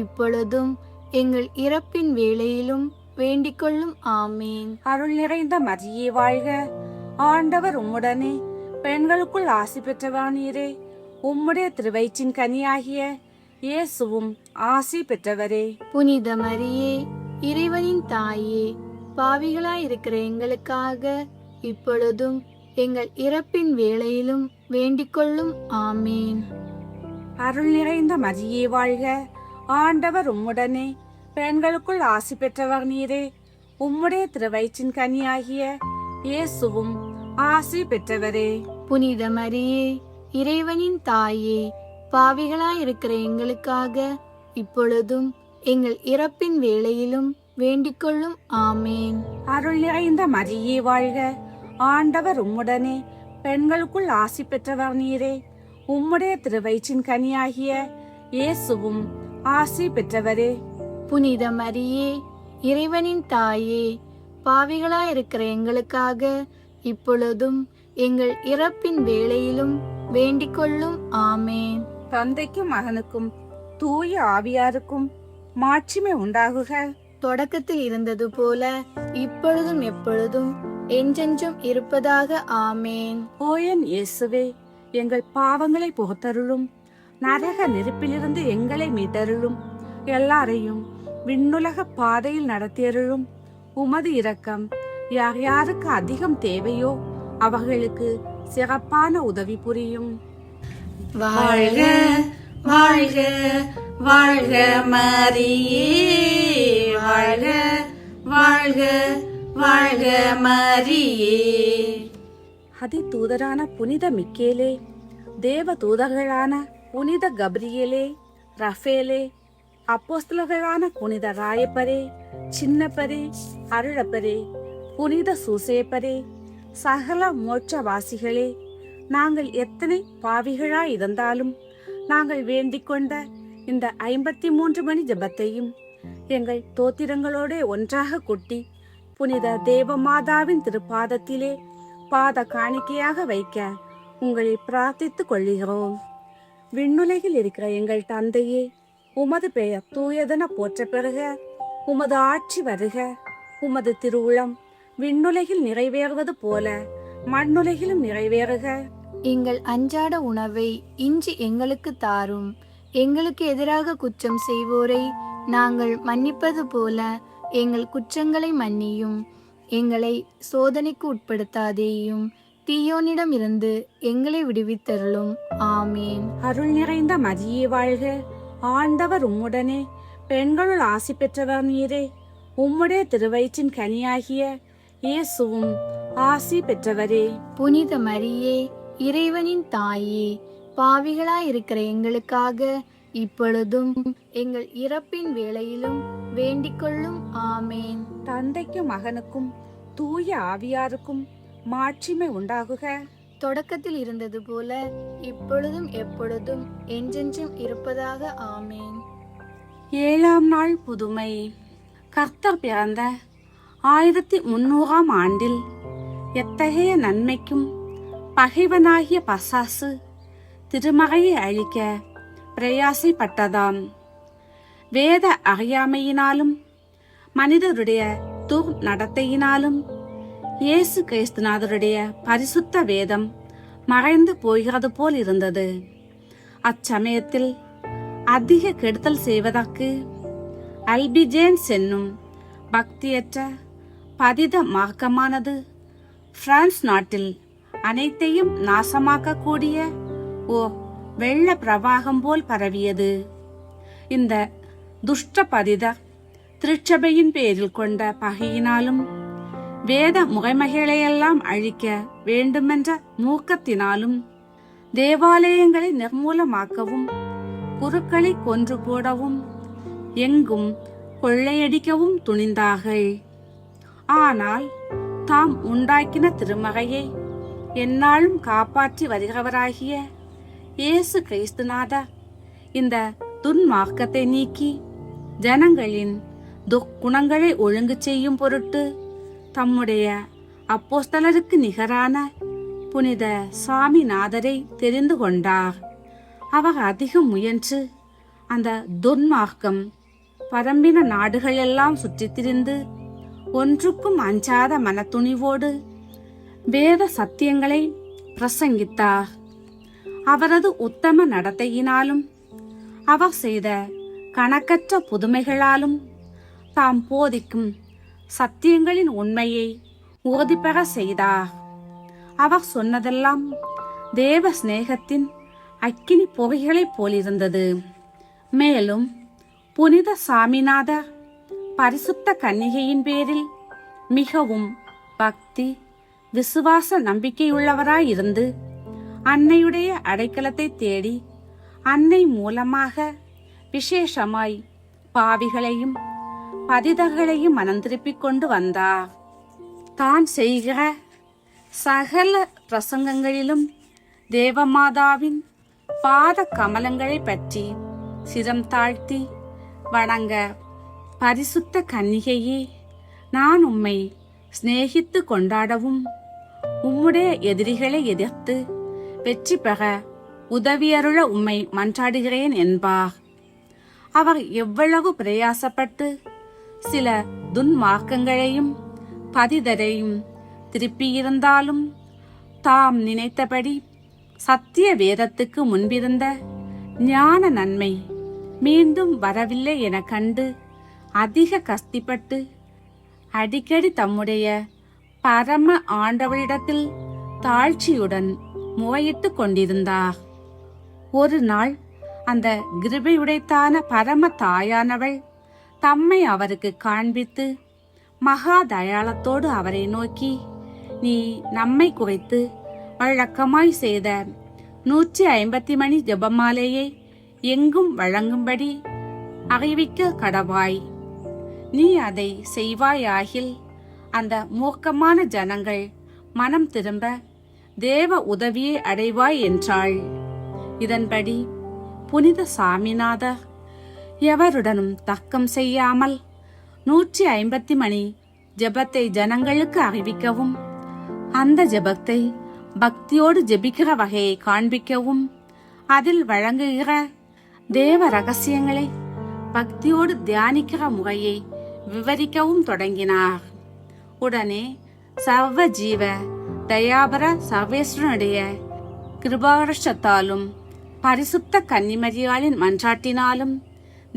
இப்பொழுதும் எங்கள் இறப்பின் வேளையிலும் வேண்டிக்கொள்ளும். ஆமேன். அருள் நிறைந்த மரியே வாழ்க, ஆண்டவர் உம்முடனே, பெண்களுக்குள் ஆசி பெற்றவர் நீரே. உம்முடைய திருவயிற்றின் கனியாகிய இயேசுவும் ஆசி பெற்றவரே. புனித மரியே, இறைவனின் தாயே, பாவிகளாயிருக்கிற எங்களுக்காக இப்பொழுதும் எங்கள் இறப்பின் வேளையிலும் வேண்டிக்கொள்ளும். ஆமேன். அருள் நிறைந்த மரியே வாழ்க, ஆண்டவர் உம்முடனே, பெண்களுக்குள் ஆசி பெற்றவர் நீரே. உம்முடைய திருவயிற்றின் கனியாகிய இயேசுவும் ஆசி பெற்றவரே. புனித மரியே, இறைவனின் தாயே, பாவிகளாயிருக்கிற எங்களுக்காக இப்பொழுதும் எங்கள் இறப்பின் வேளையிலும் வேண்டிக்கொள்ளும். ஆமேன். அருள் நிறைந்த மரியே வாழ்க, ஆண்டவர் உம்முடனே, பெண்களுக்குள் ஆசி பெற்றவர் நீரே. உம்முடைய திருவயிற்றின் கனியாகிய இயேசுவும் ஆசி பெற்றவரே. புனித மரியே, இறைவனின் தாயே, பாவிகளாயிருக்கிற எங்களுக்காக இப்பொழுதும் எங்கள் இறப்பின் வேளையிலும் வேண்டிக்கொள்ளும். ஆமேன். தந்தைக்கும் மகனுக்கும் தூய ஆவியாருக்கும் மாட்சிமை உண்டாகுக. தொடக்கத்தில் இருந்தது போல இப்பொழுதும் எப்பொழுதும் என்றென்றும் இருப்பதாக. ஆமேன். ஓ என் இயேசுவே, எங்கள் பாவங்களை புகத்தருளும், நரக நெருப்பிலிருந்து எங்களை மீட்டருளும், எல்லாரையும் விண்ணுலக பாதையில் நடத்தியருளும். உமது இரக்கம் யார் யாருக்கு அதிகம் தேவையோ அவர்களுக்கு சிறப்பான உதவி புரியும். வாழ்க வாழ்க வாழ்க மரியே, வாழ்க வாழ்க வாழ்க மரியே. அதிதூதரான புனித மிக்கேலே, தேவ தூதர்களான புனித கப்ரியேலே, ரஃபேலே, அப்போஸ்தலர்களான புனித ராயப்பரே, சின்னப்பரே, அருளப்பரே, புனித சூசேப்பரே, சகல மோட்சவாசிகளே, நாங்கள் எத்தனை பாவிகளாய் இருந்தாலும் நாங்கள் வேண்டிக் கொண்ட இந்த 53 மணி ஜெபத்தையும் எங்கள் தோத்திரங்களோட ஒன்றாக கொட்டி புனித தேவமாதாவின் திருப்பாதத்திலே பாத காணிக்கையாக வைக்க உங்களை பிரார்த்தித்துக் கொள்கிறோம். விண்ணுலகில் இருக்கிற எங்கள் தந்தையே, உமது பெயர் தூயதென போற்ற பெறுக. உமது ஆட்சி வருக. உமது திருவுளம் விண்ணுலகில் நிறைவேறுவது போல மண்ணுலகிலும் நிறைவேறுக. எங்கள் அன்றாட உணவை இன்று எங்களுக்கு தாரும். எங்களுக்கு எதிராக குற்றம் செய்வோரை நாங்கள் மன்னிப்பது போல எங்கள் குற்றங்களை மன்னியும். எங்களை சோதனைக்கு உட்படுத்தாதேயும், தீயோனிடம் இருந்து எங்களை விடுவித்தருளும். ஆமேன். அருள் நிறைந்த மரியே வாழ்க, ஆண்டவர் உம்முடனே, பெண்களுள் ஆசி பெற்றவர் நீரே. உம்முடைய திருவயிற்றின் கனியாகிய இயேசுவும் ஆசி பெற்றவரே. புனித மரியே, இறைவனின் தாயே, பாவிகளாயிருக்கிற எங்களுக்காக இப்பொழுதும் எங்கள் இறப்பின் வேளையிலும் வேண்டிக்கொள்ளும். ஆமேன். தந்தைக்கும் மகனுக்கும் தூய ஆவியாருக்கும் மாட்சிமை உண்டாகுக. தொடக்கத்தில் இருந்தது போல இப்பொழுதும் எப்பொழுதும் என்றென்றும் இருப்பதாக. ஆமேன். 7ஆம் நாள் புதுமை. கர்த்தர் பிறந்த 1300ஆம் ஆண்டில் எத்தகைய நன்மைக்கும் பகைவனாகிய பசாசு திருமறையை அழிக்க பிரயாசைப்பட்டதாம். வேத அறியாமையினாலும் மனிதருடைய துர்நடத்தையினாலும் இயேசு கிறிஸ்துநாதருடைய பரிசுத்த வேதம் மறைந்து போகிறது போல் இருந்தது. அச்சமயத்தில் அதிக கெடுதல் செய்வதற்கு அல்பிஜேன்ஸ் என்னும் பக்தியற்ற பதித மார்க்கமானது பிரான்ஸ் நாட்டில் அனைத்தையும் நாசமாக்கக்கூடிய ஓர் வெள்ள பிரவாகம் போல் பரவியது. இந்த துஷ்ட பதிதர் திருச்சபையின் பேரில் கொண்ட பகையினாலும் வேத முறைமைகளையெல்லாம் அழிக்க வேண்டுமென்ற மூக்கத்தினாலும் தேவாலயங்களை நிர்மூலமாக்கவும் குருக்களை கொன்று போடவும் எங்கும் கொள்ளையடிக்கவும் துணிந்தார்கள். ஆனால் தாம் உண்டாக்கின திருமறையை எந்நாளும் காப்பாற்றி வருகிறவராகிய இயேசு கிறிஸ்துநாதர் இந்த துன்மார்க்கத்தை நீக்கி ஜனங்களின் துர்க்குணங்களை ஒழுங்கு செய்யும் பொருட்டு தம்முடைய அப்போஸ்தலருக்கு நிகரான புனித சாமிநாதரை தெரிந்து கொண்டார். அவர் அதிகம் முயன்று அந்த துன்மார்க்கம் பரம்பின நாடுகளெல்லாம் சுற்றித் திரிந்து ஒன்றுக்கும் அஞ்சாத மனத்துணிவோடு வேத சத்தியங்களை பிரசங்கித்தார். அவரது உத்தம நடத்தையினாலும் அவர் செய்த கணக்கற்ற புதுமைகளாலும் தாம் போதிக்கும் சத்தியங்களின் உண்மையை உறுதிபெற செய்தார். அவர் சொன்னதெல்லாம் தேவ சிநேகத்தின் அக்கினி பொறிகளைப் போலிருந்தது. மேலும் புனித சாமிநாதர் பரிசுத்த கன்னிகையின் பேரில் மிகவும் பக்தி விசுவாச நம்பிக்கையுள்ளவராயிருந்து அன்னையுடைய அடைக்கலத்தை தேடி அன்னை மூலமாக விசேஷமாய் பாவிகளையும் பதிதர்களையும் மனம் திருப்பிக் கொண்டு வந்தார். தான் செய்கிற சகல பிரசங்கங்களிலும் தேவமாதாவின் பாத கமலங்களை பற்றி சிரம் தாழ்த்தி வணங்க, பரிசுத்த கன்னிகையே, நான் உம்மை சிநேகித்து கொண்டாடவும் உம்முடைய எதிரிகளை எதிர்த்து வெற்றி பெற உதவியருள உம்மை மன்றாடுகிறேன் என்பார். அவர் எவ்வளவு பிரயாசப்பட்டு சில துன்மார்க்கங்களையும் பதிதரையும் திருப்பியிருந்தாலும் தாம் நினைத்தபடி சத்திய வேதத்துக்கு முன்பிருந்த ஞான நன்மை மீண்டும் வரவில்லை என கண்டு அதிக கஷ்டப்பட்டு அடிக்கடி தம்முடைய பரம ஆண்டவரிடத்தில் தாழ்ச்சியுடன் முறையிட்டு கொண்டிருந்தார். ஒரு நாள் அந்த கிருபையுடைத்தான பரம தாயானவள் தம்மை அவருக்கு காண்பித்து மகா தயாளத்தோடு அவரை நோக்கி, நீ நம்மை குறித்து வழக்கமாய் செய்த 150 மணி ஜெபமாலையை எங்கும் வழங்கும்படி அறிவிக்க கடவாய். நீ அதை செய்வாயாகில் அந்த மூர்க்கமான ஜனங்கள் மனம் திரும்ப தேவ உதவியை அடைவாய் என்றாள். இதன்படி புனித சாமிநாதர் எவருடனும் தர்க்கம் செய்யாமல் 150 மணி ஜெபத்தை ஜனங்களுக்கு அறிவிக்கவும் அந்த ஜெபத்தை பக்தியோடு ஜெபிக்கிற வகையை காண்பிக்கவும் அதில் வழங்குகிற தேவ ரகசியங்களை பக்தியோடு தியானிக்கிற முறையை விவரிக்கவும் தொடங்கினார். உடனே சர்வ ஜீவ தயாபர சர்வேஸ்வரனுடைய கிருபாவருஷத்தாலும் பரிசுத்த கன்னிமரியாளின் மன்றாட்டினாலும்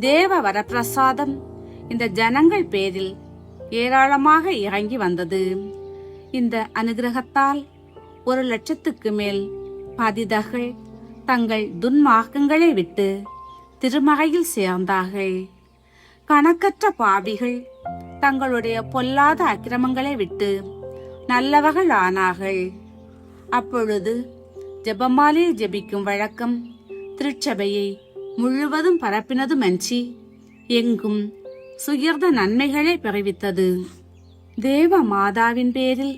தேவ வரப்பிரசாதம் இந்த ஜனங்கள் பேரில் ஏராளமாக இறங்கி வந்தது. இந்த அனுகிரகத்தால் 100,000க்கு மேல் பதிதர்கள் தங்கள் துன்மார்க்கங்களை விட்டு திருமறையில் சேர்ந்தார்கள். கணக்கற்ற பாவிகள் தங்களுடைய பொல்லாத அக்கிரமங்களை விட்டு நல்லவர்கள் ஆனார்கள். அப்பொழுது ஜெபமாலையில் ஜெபிக்கும் வழக்கம் திருச்சபையை முழுவதும் பரப்பினதுமன்றி எங்கும் சுகிர்த நன்மைகளை பிறவித்தது. தேவ மாதாவின் பேரில்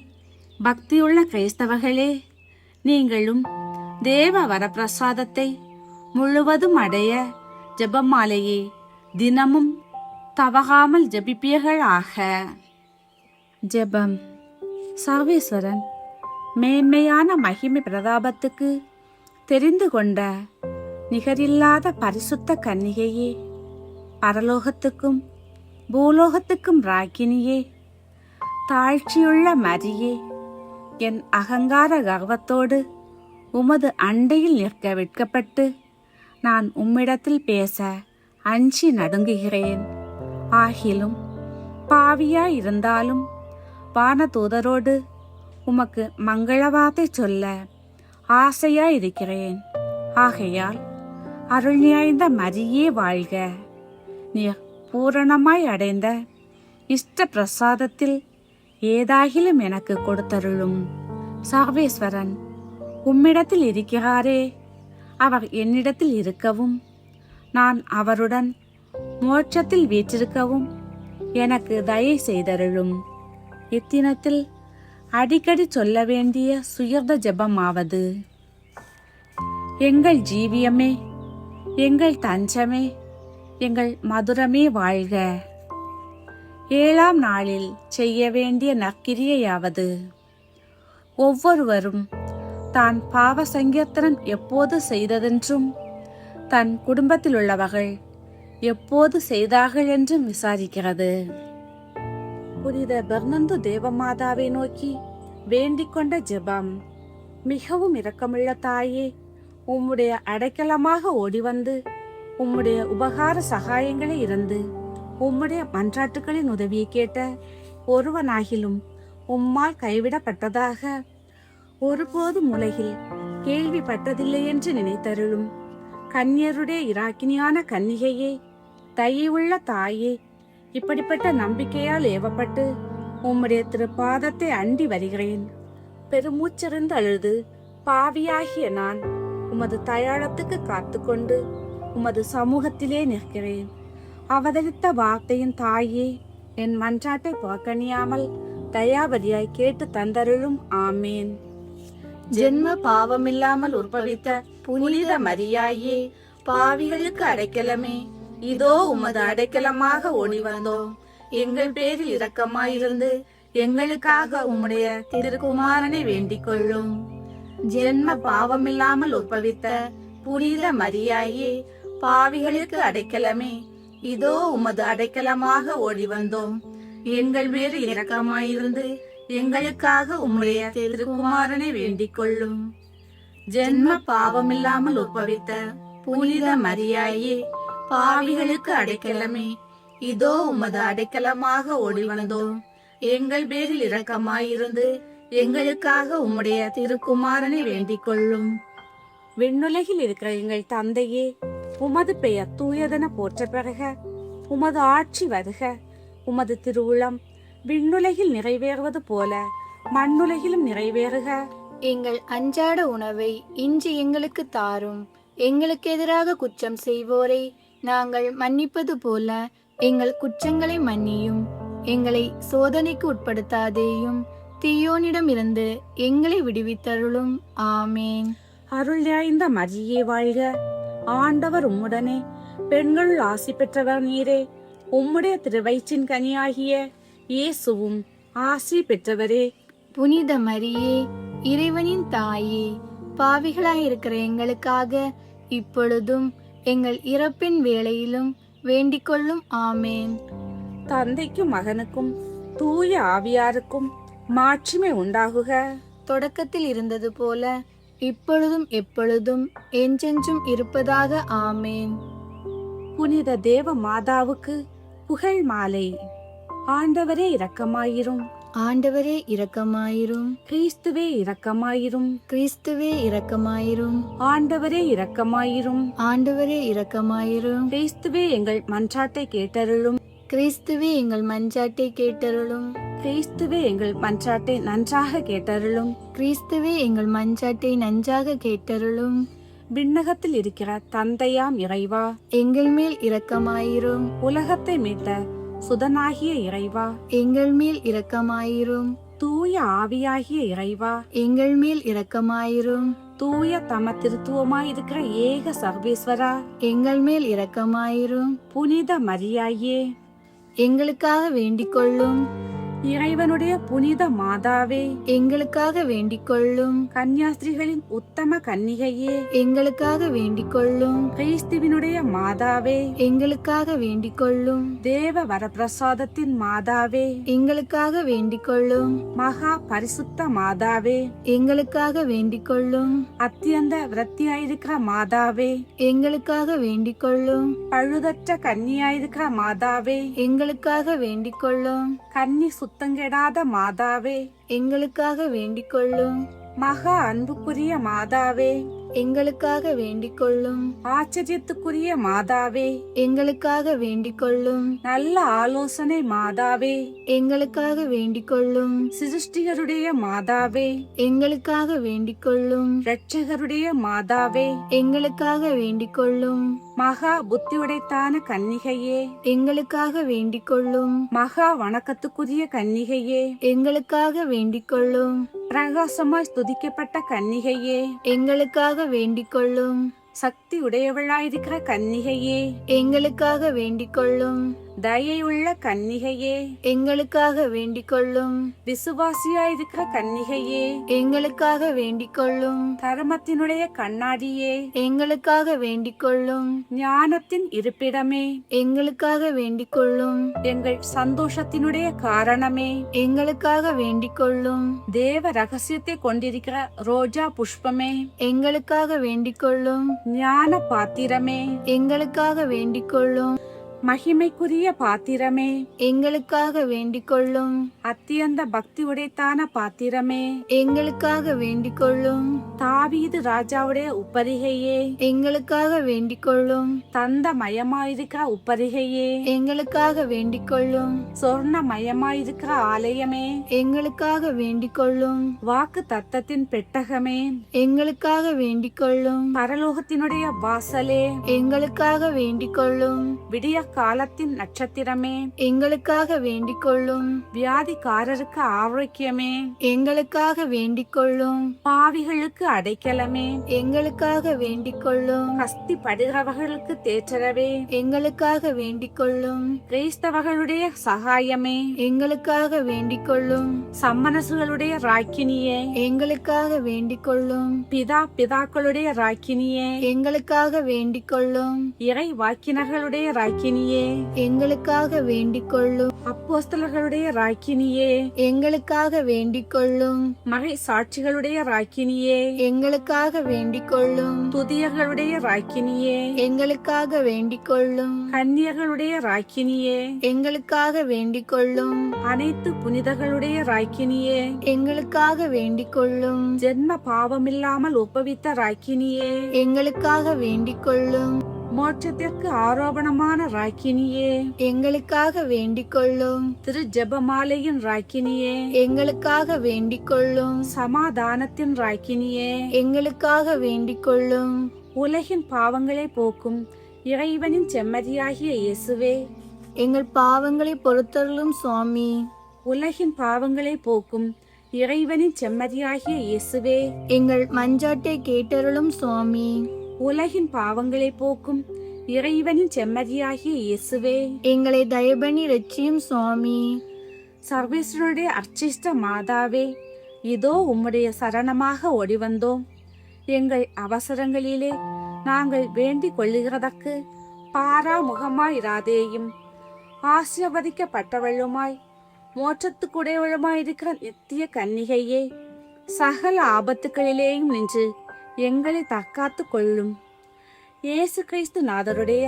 பக்தியுள்ள கிறிஸ்தவர்களே, நீங்களும் தேவ வரப்பிரசாதத்தை முழுவதும் அடைய ஜெபமாலையை தினமும் தவறாமல் ஜெபிப்பீர்களாக. ஜெபம். சர்வேஸ்வரன் மேன்மையான மகிமை பிரதாபத்துக்கு தெரிந்து கொண்ட நிகரில்லாத பரிசுத்த கன்னிகையே, பரலோகத்துக்கும் பூலோகத்துக்கும் ராக்கினியே, தாழ்ச்சியுள்ள மரியே, என் அகங்கார கர்வத்தோடு உமது அண்டையில் நிற்க வெட்கப்பட்டு நான் உம்மிடத்தில் பேச அஞ்சி நடுங்குகிறேன். ஆகிலும் பாவியாயிருந்தாலும் வானதூதரோடு உமக்கு மங்களவார்த்தை சொல்ல ஆசையாயிருக்கிறேன். ஆகையால் அருள் நிறைந்த மரியே வாழ்க. நீர் பூரணமாய் அடைந்த இஷ்ட பிரசாதத்தில் ஏதாகிலும் எனக்கு கொடுத்தருளும். சர்வேஸ்வரன் உம்மிடத்தில் இருக்கிறாரே, அவர் என்னிடத்தில் இருக்கவும் நான் அவருடன் மோட்சத்தில் வீற்றிருக்கவும் எனக்கு தயை செய்தருளும். இத்தினத்தில் அடிக்கடி சொல்ல வேண்டிய சுயர்த ஜெபமாவது: எங்கள் ஜீவியமே, எங்கள் தஞ்சமே, எங்கள் மதுரமே வாழ்க. 7ஆம் நாளில் செய்ய வேண்டிய நற்கிரியையாவது: ஒவ்வொருவரும் தான் பாவ சங்கீர்த்தனம் எப்போது செய்ததென்றும் தன் குடும்பத்தில் உள்ளவர்கள் எப்போது செய்தார்கள் என்றும் விசாரிக்கிறது. புனித பெர்னந்து தேவமாதாவை நோக்கி வேண்டிக் கொண்ட ஜெபம். மிகவும் இரக்கமுள்ள தாயே, உம்முடைய அடைக்கலமாக ஓடி வந்து உம்முடைய உபகார சகாயங்களை இருந்து உம்முடைய மன்றாட்டுகளின் உதவியை கேட்ட ஒருவனாகிலும் உம்மால் கைவிடப்பட்டதாக ஒருபோதும் உலகில் கேள்விப்பட்டதில்லை என்று நினைத்தருளும். கன்னியருடைய இராக்கினியான கன்னிகையே, தயவுள்ள தாயே, இப்படிப்பட்ட நம்பிக்கையால் ஏவப்பட்டு உம்முடைய திருப்பாதத்தை அண்டி வருகிறேன். பெருமூச்சறிந்து அழுது பாவியாகிய நான் உமது தயாளத்துக்கு காத்து கொண்டு உமது சமூகத்திலே நிற்கிறேன். அவதரித்த வார்த்தையின் தாயே, என் மன்றாட்டை புறக்கணியாமல் தயாபதியாய் கேட்டு தந்தருளும். ஆமேன். ஜென்ம பாவமில்லாமல் உற்பவித்த புனித மரியாயே, பாவிகளுக்கு அடைக்கலமே, இதோ உமது அடைக்கலமாக ஓடி வந்தோம். எங்கள் பேரில் இரக்கமாயிருந்து எங்களுக்காக உம்முடைய திருக்குமாரனை வேண்டிக் கொள்ளும். ஜென்ம பாவமில்லாமல் உற்பவித்த புனித மரியாயே, பாவிகளுக்கு அடைக்கலமே, இதோ உமது அடைக்கலமாக ஓடி வந்தோம். எங்கள் பேரில் இரக்கமாயிருந்து எங்களுக்காக உம்முடைய திருக்குமாரனை வேண்டிக் கொள்ளும். ஜென்ம பாவமில்லாமல் உற்பவித்த புனித மரியாயே, பாவிகளுக்கு அடைக்கலமே, இதோ உமது அடைக்கலமாக ஓடி வந்தோம். எங்கள் பேரில் இரக்கமாயிருந்து எங்களுக்காக உம்முடைய திருக்குமாரனை வேண்டிக் கொள்ளும். விண்ணுலகில் இருக்கிற எங்கள் தந்தையே, உமது பெயர் தூயதென போற்ற பெறுக. உமது ஆட்சி வருக. உமது திருவுளம் விண்ணுலகில் நிறைவேறுவது போல மண்ணுலகிலும் நிறைவேறுக. எங்கள் அன்றாட உணவை இன்று எங்களுக்கு தாரும். எங்களுக்கு எதிராக குற்றம் செய்வோரை நாங்கள் மன்னிப்பது போல எங்கள் குற்றங்களை மன்னியும். எங்களை சோதனைக்கு உட்படுத்தாதேயும், தீயோனிடமிருந்து எங்களை விடுவித்தருளும். ஆமேன். அருள் நிறைந்த மரியே வாழ்க. ஆண்டவர் உம்முடனே, பெண்கள் ஆசி பெற்றவர் நீரே. உம்முடைய திருவயிற்றின் கனியாகிய இயேசுவும் ஆசி பெற்றவரே. புனித மரியே, இறைவனின் தாயே, பாவிகளாயிருக்கிற எங்களுக்காக இப்பொழுதும் எங்கள் இறப்பின் வேளையிலும் வேண்டிக் கொள்ளும். ஆமேன். தந்தைக்கும் மகனுக்கும் தூய ஆவியாருக்கும் மாட்சிமை உண்டாகுக. தொடக்கத்தில் இருந்தது போல இப்பொழுதும் எப்பொழுதும் என்றென்றும் இருப்பதாக. ஆமேன். புனித தேவ மாதாவுக்கு புகழ் மாலை. ஆண்டவரே இரக்கமாயிரும். ஆண்டவரே இரக்கமாயிரும். கிறிஸ்துவே இரக்கமாயிரும். கிறிஸ்துவே இரக்கமாயிரும். ஆண்டவரே இரக்கமாயிரும். ஆண்டவரே இரக்கமாயிரும். கிறிஸ்துவே எங்கள் மன்றாட்டை கேட்டருளும். கிறிஸ்துவே எங்கள் மன்றாட்டை கேட்டருளும். கிறிஸ்துவே எங்கள் மன்றாட்டை நன்றாக கேட்டருளும். கிறிஸ்துவே எங்கள் மன்றாட்டை நன்றாக கேட்டருளும். விண்ணகத்தில் இருக்கிற தந்தையாம் இறைவா, எங்கள் மேல் இரக்கமாயிரும். உலகத்தை மீட்ட சுதனாகிய இறைவா, எங்கள் மேல் இரக்கமாயிரும். தூய ஆவியாகிய இறைவா, எங்கள் மேல் இரக்கமாயிரும். தூய தம திருத்துவமாயிருக்கிற ஏக சர்வேஸ்வரா, எங்கள் மேல் இரக்கமாயிரும். புனித மரியாயே, எங்களுக்காக வேண்டிக் கொள்ளும். இறைவனுடைய புனித மாதாவே, எங்களுக்காக வேண்டிக் கொள்ளும். கன்னியாஸ்திரிகளின் உத்தம கன்னிகையே, எங்களுக்காக வேண்டிக் கொள்ளும். கிறிஸ்துவினுடைய மாதாவே, எங்களுக்காக வேண்டிக் கொள்ளும். தேவ வரப்பிரசாதத்தின் மாதாவே, எங்களுக்காக வேண்டிக் கொள்ளும். மகா பரிசுத்த மாதாவே, எங்களுக்காக வேண்டிக் கொள்ளும். அத்தியந்த விரத்தியாயிருக்கிற மாதாவே, எங்களுக்காக வேண்டிக் கொள்ளும். பழுதற்ற கன்னியாயிருக்கிற மாதாவே, எங்களுக்காக வேண்டிக் கொள்ளும். கன்னி சுத்தங்கெடாத மாதாவே, எங்களுக்காக வேண்டிக் கொள்ளும். மகா அன்புக்குரிய மாதாவே, எங்களுக்காக வேண்டிக் கொள்ளும். ஆச்சரியத்துக்குரிய மாதாவே, எங்களுக்காக வேண்டிக் கொள்ளும். நல்ல ஆலோசனை மாதாவே, எங்களுக்காக வேண்டிக் கொள்ளும். சிருஷ்டிகருடைய மாதாவே, எங்களுக்காக வேண்டிக் கொள்ளும். இரட்சகருடைய மாதாவே, எங்களுக்காக வேண்டிக் கொள்ளும். மகா புத்தியுடைத்தான கன்னிகையே, எங்களுக்காக வேண்டிக் கொள்ளும். மகா வணக்கத்துக்குரிய கன்னிகையே, எங்களுக்காக வேண்டிக் கொள்ளும். பிரகாசமாய் ஸ்துதிக்கப்பட்ட கன்னிகையே, எங்களுக்காக வேண்டிக் கொள்ளும். சக்தி உடையவளாயிருக்கிற கன்னிகையே, எங்களுக்காக வேண்டிக் கொள்ளும். தயையுள்ள கன்னிகையே, எங்களுக்காக வேண்டிக் கொள்ளும். விசுவாசியாயிருக்கிற கன்னிகையே, எங்களுக்காக வேண்டிக் கொள்ளும். தர்மத்தினுடைய கண்ணாடியே, எங்களுக்காக வேண்டிக் கொள்ளும். ஞானத்தின் இருப்பிடமே, எங்களுக்காக வேண்டிக் கொள்ளும். எங்கள் சந்தோஷத்தினுடைய காரணமே, எங்களுக்காக வேண்டிக் கொள்ளும். தேவ ரகசியத்தை கொண்டிருக்கிற ரோஜா புஷ்பமே, எங்களுக்காக வேண்டிக் கொள்ளும். ஞான பாத்திரமே, எங்களுக்காக வேண்டிக் கொள்ளும். மகிமைக்குரிய பாத்திரமே, எங்களுக்காக வேண்டிக் கொள்ளும். அத்தியந்த பக்தி உடைத்தான பாத்திரமே, எங்களுக்காக வேண்டிக் கொள்ளும். தாவீது ராஜாவுடைய உப்பரிகையே, எங்களுக்காக வேண்டிக் கொள்ளும். தந்த மயமாயிருக்கிற உப்பரிகையே, எங்களுக்காக வேண்டிக் கொள்ளும். சொர்ண மயமாயிருக்கிற ஆலயமே, எங்களுக்காக வேண்டிக் கொள்ளும். வாக்கு தத்தத்தின் பெட்டகமே, எங்களுக்காக வேண்டிக் கொள்ளும். பரலோகத்தினுடைய வாசலே, எங்களுக்காக வேண்டிக் கொள்ளும். விடிய காலத்தின் நட்சத்திரமே, எங்களுக்காக வேண்டிக் கொள்ளும். வியாதிக்காரருக்கு ஆரோக்கியமே, எங்களுக்காக வேண்டிக் கொள்ளும். பாவிகளுக்கு அடைக்கலமே, எங்களுக்காக வேண்டிக் கொள்ளும். கஸ்தி படுகிறவர்களுக்கு தேற்றரவே, எங்களுக்காக வேண்டிக் கொள்ளும். கிறிஸ்தவர்களுடைய சகாயமே, எங்களுக்காக வேண்டிக் கொள்ளும். சம்மனசுகளுடைய ராக்கினியே, எங்களுக்காக வேண்டிக் கொள்ளும். பிதாக்களுடைய ராக்கினியே, எங்களுக்காக வேண்டிக் கொள்ளும். இறை வாக்கினர்களுடைய ராக்கினியே, எங்களுக்காக வேண்டிக் கொள்ளும். அப்போஸ்தலர்களுடைய ராக்கினியே, எங்களுக்காக வேண்டிக் கொள்ளும். மறை சாட்சிகளுடைய ராக்கினியே, எங்களுக்காக வேண்டிக் கொள்ளும். துதியர்களுடைய ராக்கினியே, எங்களுக்காக வேண்டிக் கொள்ளும். கன்னியர்களுடைய ராக்கினியே, எங்களுக்காக வேண்டிக் கொள்ளும். அனைத்து புனிதர்களுடைய ராக்கினியே, எங்களுக்காக வேண்டிக் கொள்ளும். ஜென்ம பாவமில்லாமல் ஒப்புவித்த ராக்கினியே, எங்களுக்காக வேண்டிக் கொள்ளும். மோட்சத்திற்கு ஆரோபணமான ராக்கினியே, எங்களுக்காக வேண்டிக் கொள்ளும். திரு ஜெபமாலையின் ராக்கினியே, எங்களுக்காக வேண்டிக் கொள்ளும். சமாதானத்தின் ராக்கினியே, எங்களுக்காக வேண்டிக் கொள்ளும். உலகின் பாவங்களை போக்கும் இறைவனின் செம்மறியாகிய இயேசுவே, எங்கள் பாவங்களை பொறுத்தருளும் சுவாமி. உலகின் பாவங்களை போக்கும் இறைவனின் செம்மறியாகிய இயேசுவே, எங்கள் மஞ்சாட்டை கேட்டருளும் சுவாமி. உலகின் பாவங்களை போக்கும் இறைவனின் செம்மறியாகிய இயேசுவே, எங்களை தயபண்ணி ரட்சியும் சுவாமி. சர்வேஸ்வருடைய அர்ச்சிஷ்ட மாதாவே, இதோ உம்முடைய சரணமாக ஓடிவந்தோம். எங்கள் அவசரங்களிலே நாங்கள் வேண்டிக் கொள்ளுகிறதற்கு பாராமுகமாயிராதேயும். ஆசீர்வதிக்கப்பட்டவளுமாய் மோட்சத்துக்குடையவளுமாயிருக்கிற நித்திய கன்னிகையே, சகல ஆபத்துக்களிலேயும் நின்று எங்களை தற்காத்து கொள்ளும். இயேசு கிறிஸ்து நாதருடைய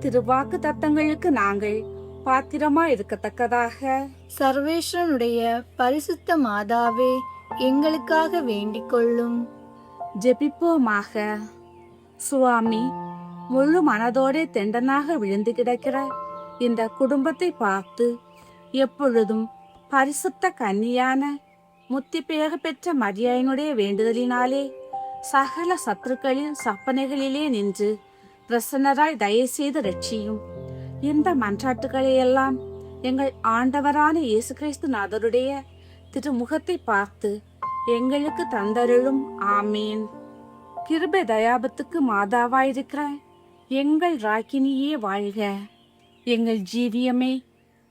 திருவாக்கு தத்தங்களுக்கு நாங்கள் பாத்திரமாய் இருக்கத்தக்கதாக சர்வேஸ்வரனுடைய பரிசுத்த மாதாவே, எங்களுக்காக வேண்டிக் கொள்ளும். ஜெபிப்போமாக. சுவாமி, முழு மனதோட தெண்டனாக விழுந்து கிடக்கிற இந்த குடும்பத்தை பார்த்து எப்பொழுதும் பரிசுத்த கன்னியான முத்தி பேக பெற்ற மரியாயினுடைய வேண்டுதலினாலே சகல சத்துருக்களின் சப்பனைகளிலே நின்று பிரசன்னராய் தயவுசெய்து ரட்சியும். இந்த மன்றாட்டுகளையெல்லாம் எங்கள் ஆண்டவரான இயேசு கிறிஸ்து நாதருடைய திருமுகத்தை பார்த்து எங்களுக்கு தந்தருளும். ஆமீன். கிருபை தயாபத்துக்கு மாதாவாயிருக்கிற எங்கள் ராக்கினியே வாழ்க. எங்கள் ஜீவியமே,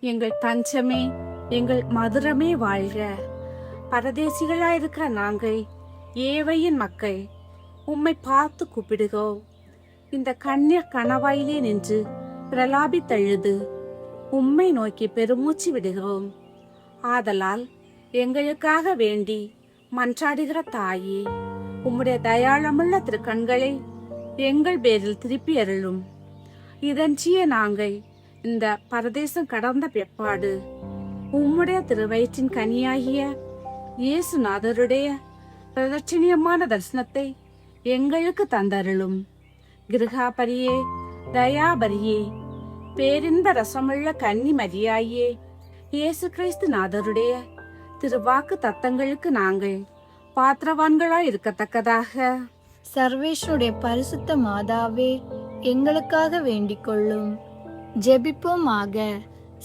எங்கள் தஞ்சமே, எங்கள் மதுரமே வாழ்க. பரதேசிகளாயிருக்கிற நாங்கள் ஏவையின் மக்கள் உம்மை பார்த்து கூப்பிடுகிறோம். இந்த கண்ணீர் கணவாயிலே நின்று பிரலாபி தழுது உம்மை நோக்கி பெருமூச்சு விடுகிறோம். ஆதலால் எங்களுக்காக வேண்டி மன்றாடுகிற தாயே, உம்முடைய தயாளமுள்ள திருக்கண்களை எங்கள் பேரில் திருப்பி அருளும். இதன்றிய நாங்கள் இந்த பரதேசம் கடந்த பிற்பாடு உம்முடைய திருவயிற்றின் கனியாகிய இயேசுநாதருடைய பிரதட்சணியமான தரிசனத்தை எங்களுக்கு தந்தருளும். கிருகாபரியே, தயாபரியே, பேரின்ப ரசமுள்ள கன்னி மரியாயே, இயேசு கிறிஸ்து நாதருடைய திருவாக்கு தத்தங்களுக்கு நாங்கள் பாத்திரவான்களாய் இருக்கத்தக்கதாக சர்வேஸ்வருடைய பரிசுத்த மாதாவே, எங்களுக்காக வேண்டிக் கொள்ளும். ஜெபிப்போமாக.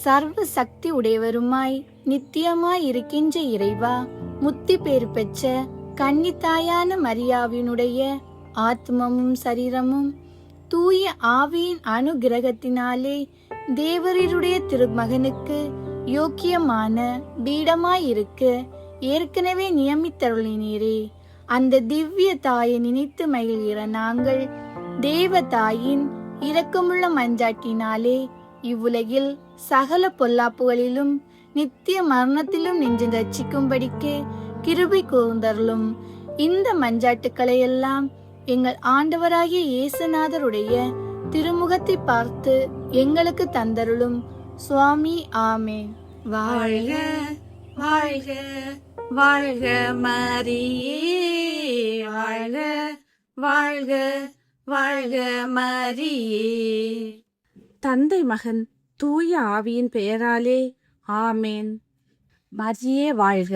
சர்வ சக்தி உடையவருமாய் நித்தியமாய் இருக்கின்ற இறைவா, முத்தி பேறு பெற்ற கன்னித்தாயான மரியாவினுடைய ஆத்மமும் சரீரமும் தூய ஆவியின் அனுகிரகத்தினாலே தேவரீருடைய திருமகனுக்கு யோக்கியமான பீடமாயிருக்க ஏற்கனவே நியமித்தருளினீரே. அந்த திவ்ய தாயை நினைத்து மகிழ்கிற நாங்கள் தேவ தாயின் இரக்கமுள்ள மஞ்சாட்டினாலே இவ்வுலகில் சகல பொல்லாப்புகளிலும் நித்திய மரணத்திலும் நின்று ரட்சிக்கும்படிக்கு கிருபை கூர்ந்தருளும். இந்த மஞ்சாட்டுக்களை எங்கள் ஆண்டவராகிய இயேசுநாதருடைய திருமுகத்தை பார்த்து எங்களுக்கு தந்தருளும். சுவாமி. ஆமென். வாழ்க வாழ்க வாழ்க மரியே, வாழ்க வாழ்க வாழ்க மரியே. தந்தை மகன் தூய ஆவியின் பெயராலே ஆமேன். மரியே வாழ்க.